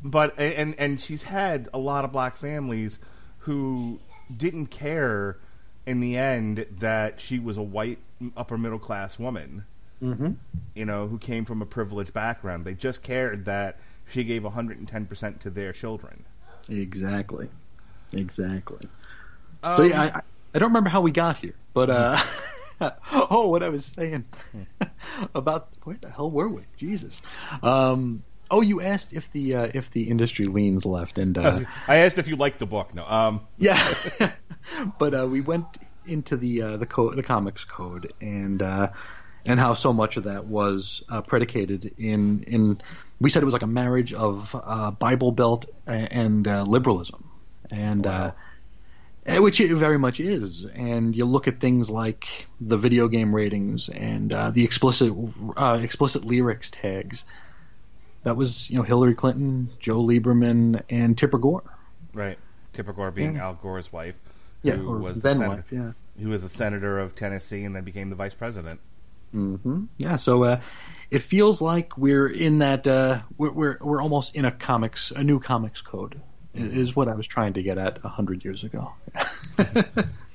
But and she's had a lot of black families who didn't care in the end that she was a white upper middle class woman, who came from a privileged background. They just cared that she gave 110% to their children. Exactly. So I don't remember how we got here, but what I was saying about where the hell were we? Jesus. You asked if the industry leans left, and I asked if you liked the book. No. Yeah, but we went into the comics code and how so much of that was predicated in we said it was like a marriage of Bible Belt and liberalism, and which it very much is. And you look at things like the video game ratings and the explicit lyrics tags. That was, Hillary Clinton, Joe Lieberman, and Tipper Gore. Right. Tipper Gore being Al Gore's wife. Who was the senator of Tennessee and then became the vice president. Mm-hmm. Yeah, so it feels like we're in that we're almost in a new comics code. Is what I was trying to get at 100 years ago.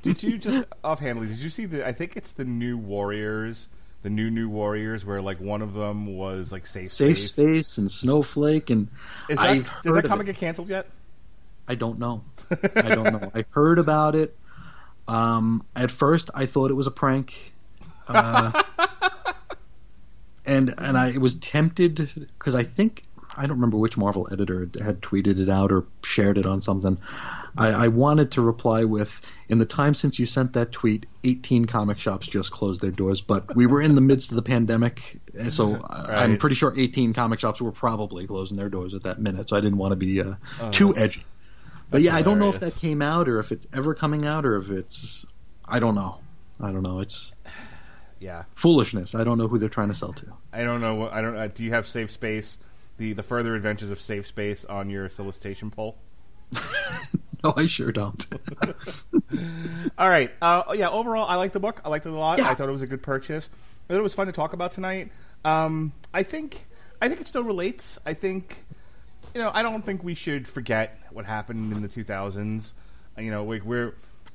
Did you just offhandedly? Did you see I think it's the New Warriors. The new Warriors, where like one of them was like Safe Space and Snowflake, and did that comic get canceled yet? I don't know. I heard about it. At first, I thought it was a prank, and I was tempted because I don't remember which Marvel editor had tweeted it out or shared it on something. I wanted to reply with, in the time since you sent that tweet, 18 comic shops just closed their doors, but we were in the midst of the pandemic, so right. I'm pretty sure 18 comic shops were probably closing their doors at that minute, so I didn't want to be too edgy. But yeah, hilarious. I don't know if that came out or if it's ever coming out or if it's... I don't know. It's foolishness. I don't know who they're trying to sell to. I don't know. Do you have Safe Space, the further adventures of Safe Space on your solicitation poll? No, I sure don't. All right. Overall, I liked the book. I liked it a lot. Yeah. I thought it was a good purchase. I thought it was fun to talk about tonight. I think it still relates. I think, I don't think we should forget what happened in the 2000s.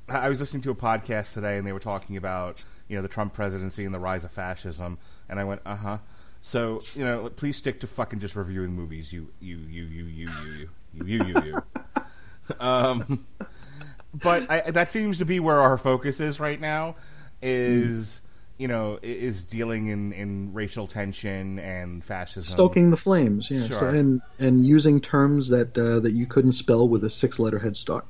I was listening to a podcast today, and they were talking about the Trump presidency and the rise of fascism, and I went, So please stick to fucking just reviewing movies. You. But that seems to be where our focus is right now. Is dealing in racial tension and fascism, stoking the flames, yeah, sure. So, and using terms that you couldn't spell with a 6-letter head start.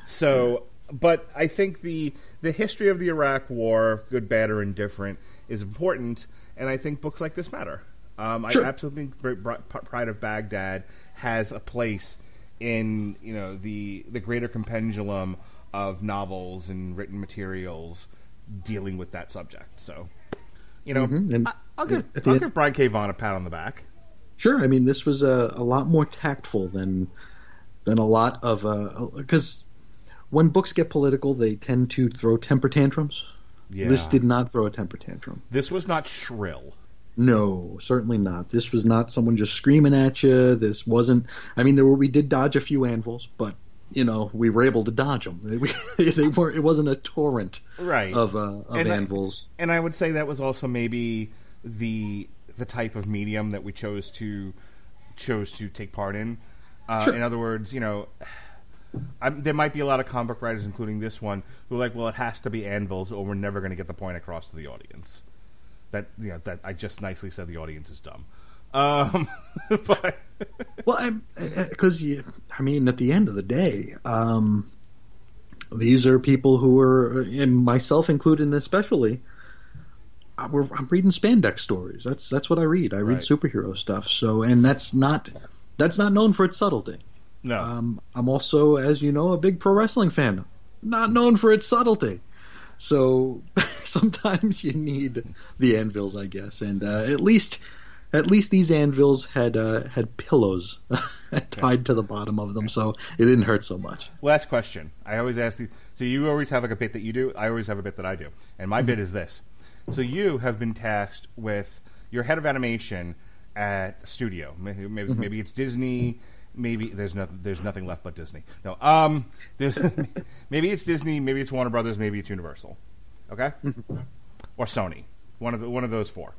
So, but I think the history of the Iraq War, good, bad, or indifferent, is important, and I think books like this matter. Sure. I absolutely think Pride of Baghdad has a place in the greater compendium of novels and written materials dealing with that subject. So, I'll give Brian K Vaughan a pat on the back. Sure. I mean, this was a lot more tactful than a lot of because when books get political, they tend to throw temper tantrums. Yeah. This did not throw a temper tantrum. This was not shrill. No, certainly not. This was not someone just screaming at you. This wasn't. I mean, we did dodge a few anvils, but we were able to dodge them. They weren't. It wasn't a torrent, right, of anvils. And I would say that was also maybe the type of medium that we chose to take part in. Sure. In other words, there might be a lot of comic book writers, including this one, who are like, well, it has to be anvils, or we're never going to get the point across to the audience. That I just nicely said the audience is dumb. But well, because I mean, at the end of the day, these are people who are, and myself included, especially. I'm reading spandex stories. That's what I read. I read superhero stuff. So, and that's not known for its subtlety. No. I'm also, as you know, a big pro wrestling fan. Not known for its subtlety. So sometimes you need the anvils, I guess. And at least these anvils had pillows tied to the bottom of them, so it didn't hurt so much. Last question. I always ask so you always have like a bit that you do. I always have a bit that I do. And my bit is this. So you have been tasked with, you're head of animation at a studio. Maybe it's Disney. Maybe there's nothing left but Disney. No, maybe it's Disney. Maybe it's Warner Brothers. Maybe it's Universal. Okay, or Sony. One of those four.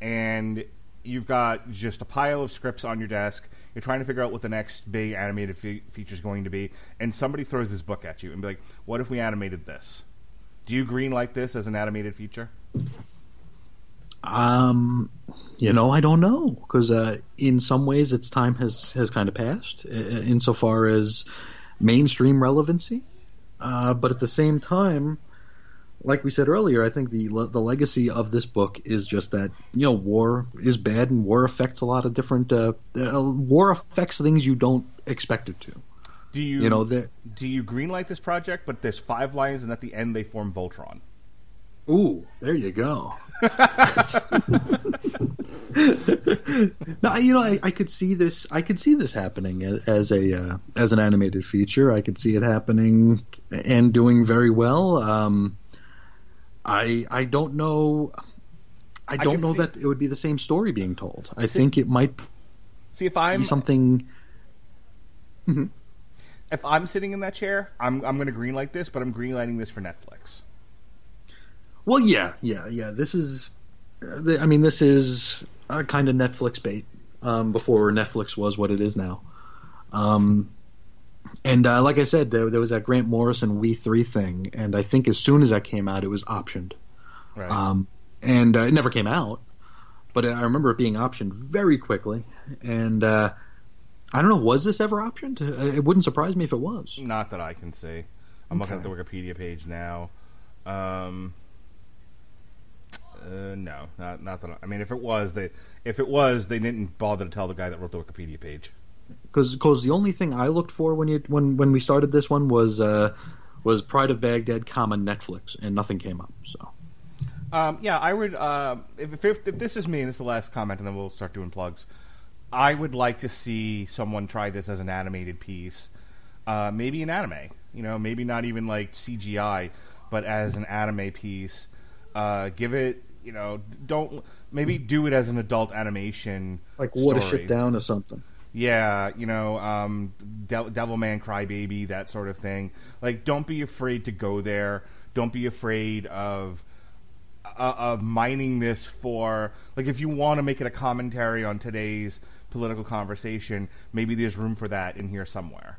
And you've got just a pile of scripts on your desk. You're trying to figure out what the next big animated feature is going to be, and somebody throws this book at you and be like, "What if we animated this? Do you greenlight this as an animated feature?" I don't know, because in some ways its time has kind of passed insofar as mainstream relevancy. But at the same time, like we said earlier, I think the legacy of this book is just that war is bad, and war affects a lot of different. War affects things you don't expect it to. Do you greenlight this project? But there's 5 lines, and at the end they form Voltron. Ooh, there you go. No, I could see this. I could see this happening as an animated feature. I could see it happening and doing very well. I don't know. I don't know that it would be the same story being told. I think it might be something. Mm-hmm. If I'm sitting in that chair, I'm going to greenlight this, but I'm greenlighting this for Netflix. Well, yeah. This is a kind of Netflix bait before Netflix was what it is now. And like I said, there was that Grant Morrison We 3 thing, and I think as soon as that came out, it was optioned. Right. And it never came out, but I remember it being optioned very quickly. And I don't know, was this ever optioned? It wouldn't surprise me if it was. Not that I can see. I'm looking at the Wikipedia page now. No, not that. I mean, if it was, they didn't bother to tell the guy that wrote the Wikipedia page. Because the only thing I looked for when we started this one was Pride of Baghdad, Netflix, and nothing came up. So, yeah, I would. If this is me, and this is the last comment, and then we'll start doing plugs. I would like to see someone try this as an animated piece, maybe an anime. Maybe not even like CGI, but as an anime piece. Give it. Don't maybe do it as an adult animation, like Watership Down or something. Yeah, Devilman Crybaby, that sort of thing. Like, don't be afraid to go there. Don't be afraid of mining this for, like, if you want to make it a commentary on today's political conversation, maybe there's room for that in here somewhere.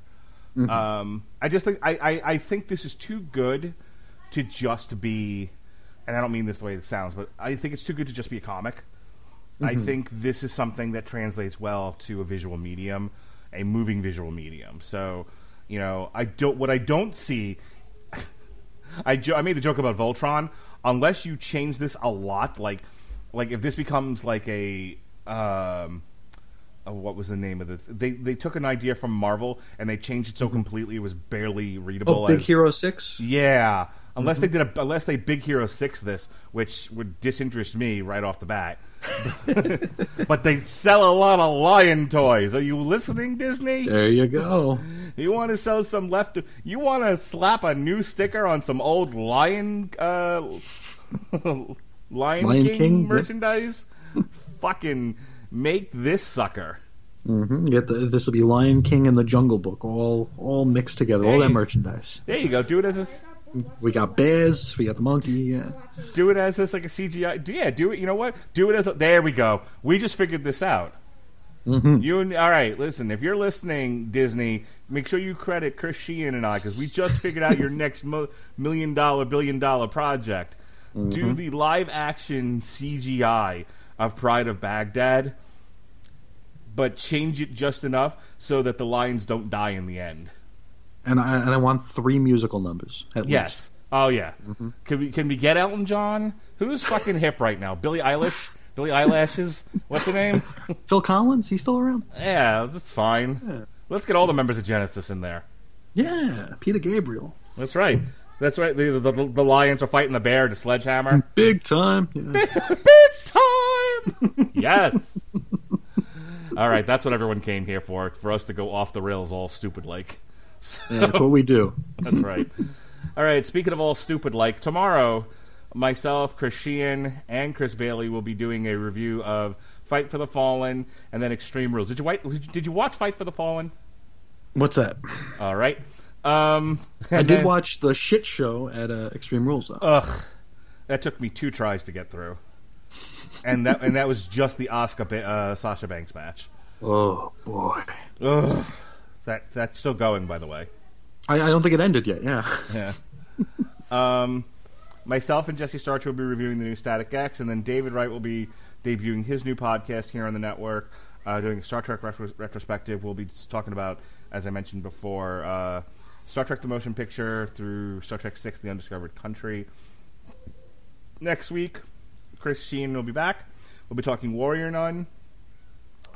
Mm-hmm. I just think I think this is too good to just be, and I don't mean this the way it sounds, but I think it's too good to just be a comic. Mm-hmm. I think this is something that translates well to a visual medium, a moving visual medium. So, what I don't see, I made the joke about Voltron. Unless you change this a lot, like if this becomes like a what was the name of this? They took an idea from Marvel and they changed it so completely it was barely readable. Oh, Big Hero 6? Yeah. Unless they Big Hero 6 this, which would disinterest me right off the bat. But they sell a lot of lion toys. Are you listening, Disney? There you go. You want to sell some you want to slap a new sticker on some old Lion King merchandise? Fucking make this sucker. Mm-hmm. This will be Lion King and the Jungle Book all mixed together. All that merchandise. There you go. Do it as a... We got bears. We got the monkey. Yeah. Do it as this like a CGI. Yeah, do it. You know what? Do it as a... There we go. We just figured this out. Mm-hmm. All right, listen. If you're listening, Disney, make sure you credit Chris Sheehan and I, because we just figured out your next $1 million, billion-dollar project. Mm-hmm. Do the live-action CGI of Pride of Baghdad, but change it just enough so that the lions don't die in the end. And I want 3 musical numbers at least. Oh yeah. Mm-hmm. Can we get Elton John? Who's fucking hip right now? Billie Eilish. Billie Eilish's. What's her name? Phil Collins. He's still around. Yeah, that's fine. Yeah. Let's get all the members of Genesis in there. Yeah, Peter Gabriel. That's right. That's right. The lions are fighting the bear to sledgehammer. Big time. Yeah. Big time. Yes. All right, that's what everyone came here for us to go off the rails all stupid like. So, yeah, that's what we do. That's right. All right, speaking of all stupid like, tomorrow, myself, Chris Sheehan, and Chris Bailey will be doing a review of Fight for the Fallen and then Extreme Rules. Did you watch Fight for the Fallen? What's that? All right. I did watch the shit show at Extreme Rules, though. Ugh. That took me 2 tries to get through. And that was just the Asuka Sasha Banks match. Oh, boy. Ugh. That's still going, by the way. I don't think it ended yet, yeah. Yeah. Myself and Jesse Starcher will be reviewing the new Static X, and then David Wright will be debuting his new podcast here on the network, doing a Star Trek retrospective. We'll be talking about, as I mentioned before, Star Trek the Motion Picture through Star Trek VI, The Undiscovered Country. Next week, Chris Sheehan will be back. We'll be talking Warrior Nun.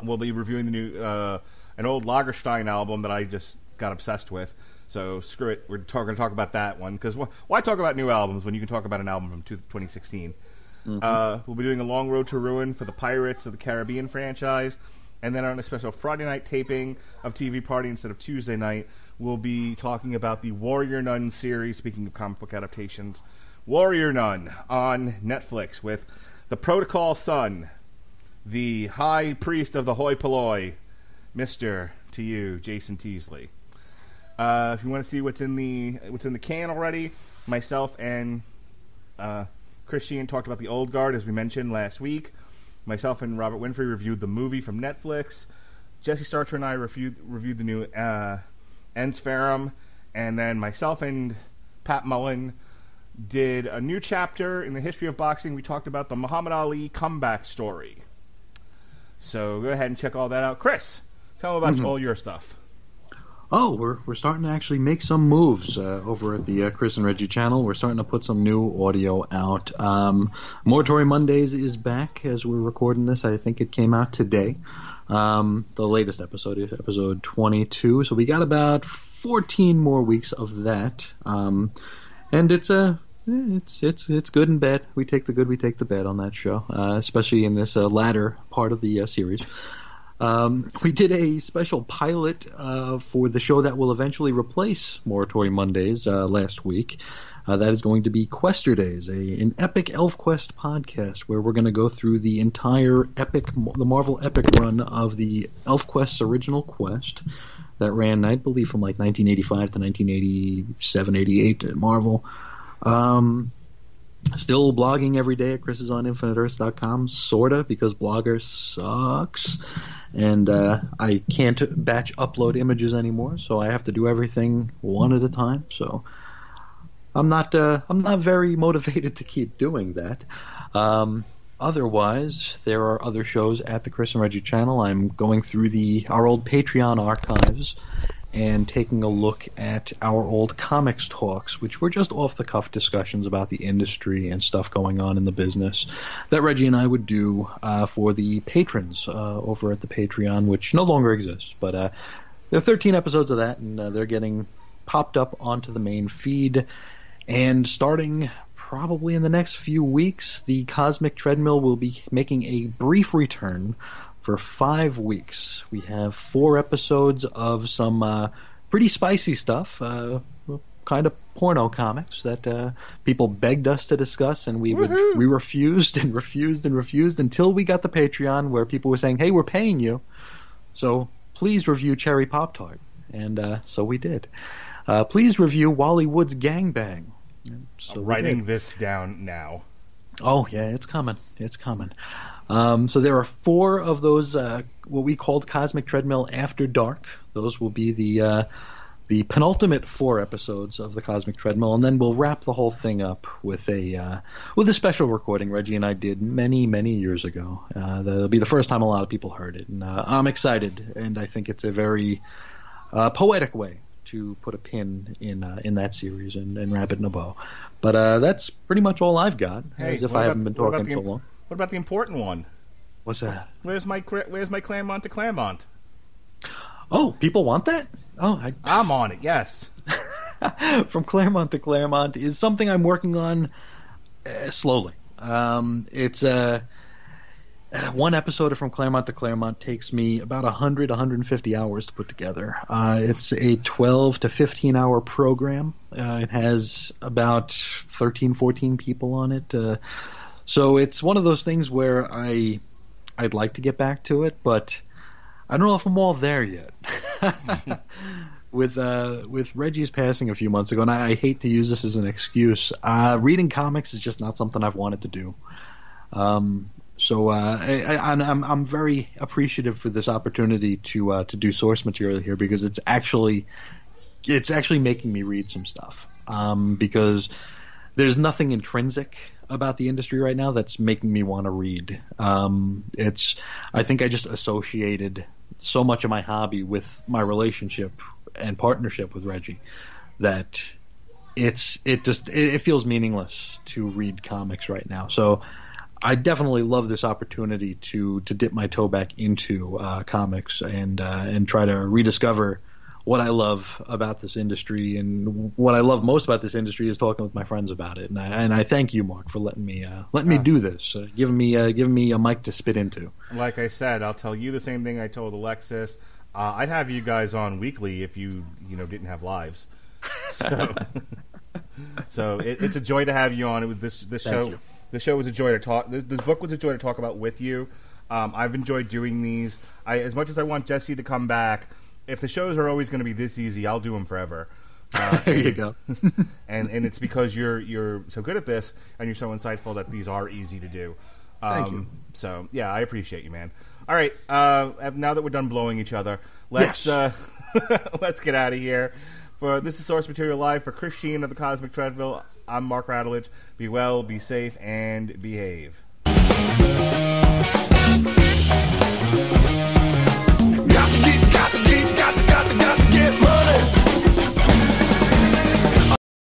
We'll be reviewing the new... an old Lagerstein album that I just got obsessed with. So screw it. We're going to talk about that one. Because why talk about new albums when you can talk about an album from 2016? Mm-hmm. We'll be doing a Long Road to Ruin for the Pirates of the Caribbean franchise. And then on a special Friday night taping of TV Party instead of Tuesday night, we'll be talking about the Warrior Nun series, speaking of comic book adaptations. Warrior Nun on Netflix with the Protocol Son, the High Priest of the Hoi Polloi, Mr. to you, Jason Teasley. If you want to see what's in the can already, myself and Chris Sheehan talked about The Old Guard, as we mentioned last week. Myself and Robert Winfrey reviewed the movie from Netflix. Jesse Starcher and I reviewed the new Ensferum. And then myself and Pat Mullen did a new chapter in the history of boxing. We talked about the Muhammad Ali comeback story. So go ahead and check all that out. Chris, tell them about all your stuff. Oh, we're starting to actually make some moves over at the Chris and Reggie channel. We're starting to put some new audio out. Moratory Mondays is back as we're recording this. I think it came out today. The latest episode is episode 22. So we got about 14 more weeks of that. And it's good and bad. We take the good, we take the bad on that show, especially in this latter part of the series. We did a special pilot for the show that will eventually replace Moratory Mondays last week. That is going to be Quester Days, an epic ElfQuest podcast where we're going to go through the entire the Marvel epic run of the ElfQuest's original quest that ran, I believe, from like 1985 to 1987, 88 at Marvel. Still blogging every day at chrisisoninfiniteearths.com, sorta, because Blogger sucks. And I can't batch upload images anymore, so I have to do everything one at a time. So I'm not very motivated to keep doing that. Otherwise, there are other shows at the Chris and Reggie channel. I'm going through our old Patreon archives and taking a look at our old comics talks, which were just off-the-cuff discussions about the industry and stuff going on in the business that Reggie and I would do for the patrons over at the Patreon, which no longer exists. But there are 13 episodes of that, and they're getting popped up onto the main feed. And starting probably in the next few weeks, the Cosmic Treadmill will be making a brief return for 5 weeks. We have 4 episodes of some pretty spicy stuff, kind of porno comics that people begged us to discuss, and we refused and refused and refused until we got the Patreon, where people were saying, "Hey, we're paying you, so please review Cherry Pop-Tart," and so we did. Please review Wally Wood's Gangbang. So I'm writing this down now. Oh yeah, it's coming. It's coming. So there are 4 of those what we called Cosmic Treadmill After Dark. Those will be the penultimate 4 episodes of the Cosmic Treadmill, and then we'll wrap the whole thing up with a special recording Reggie and I did many years ago. That'll be the first time a lot of people heard it, and I'm excited, and I think it's a very poetic way to put a pin in that series and wrap it in a bow. But that's pretty much all I've got. Hey, as if I haven't been talking so long. What about the important one? What's that? Where's my Claremont to Claremont? Oh, people want that? Oh, I'm on it. Yes. From Claremont to Claremont is something I'm working on slowly. It's one episode of From Claremont to Claremont takes me about 150 hours to put together. It's a 12 to 15 hour program. It has about 14 people on it. So it's one of those things where I'd like to get back to it, but I don't know if I'm all there yet. With Reggie's passing a few months ago, and I hate to use this as an excuse, reading comics is just not something I've wanted to do. So I'm very appreciative for this opportunity to do source material here, because it's actually making me read some stuff. Because there's nothing intrinsic about the industry right now that's making me want to read. I think I just associated so much of my hobby with my relationship and partnership with Reggie that it feels meaningless to read comics right now. So I definitely love this opportunity to dip my toe back into comics and try to rediscover what I love about this industry. And what I love most about this industry is talking with my friends about it. And I thank you, Mark, for letting me do this, giving me a mic to spit into. Like I said, I'll tell you the same thing I told Alexis. I'd have you guys on weekly if you didn't have lives. So it's a joy to have you on. It was this show. You. The show was a joy to talk. This book was a joy to talk about with you. I've enjoyed doing these. As much as I want Jesse to come back, if the shows are always going to be this easy, I'll do them forever. There you go. and it's because you're so good at this and you're so insightful that these are easy to do. Thank you. So yeah, I appreciate you, man. All right, now that we're done blowing each other, let's let's get out of here. This is Source Material Live for Chris Sheehan of the Cosmic Treadmill. I'm Mark Radulich. Be well, be safe, and behave.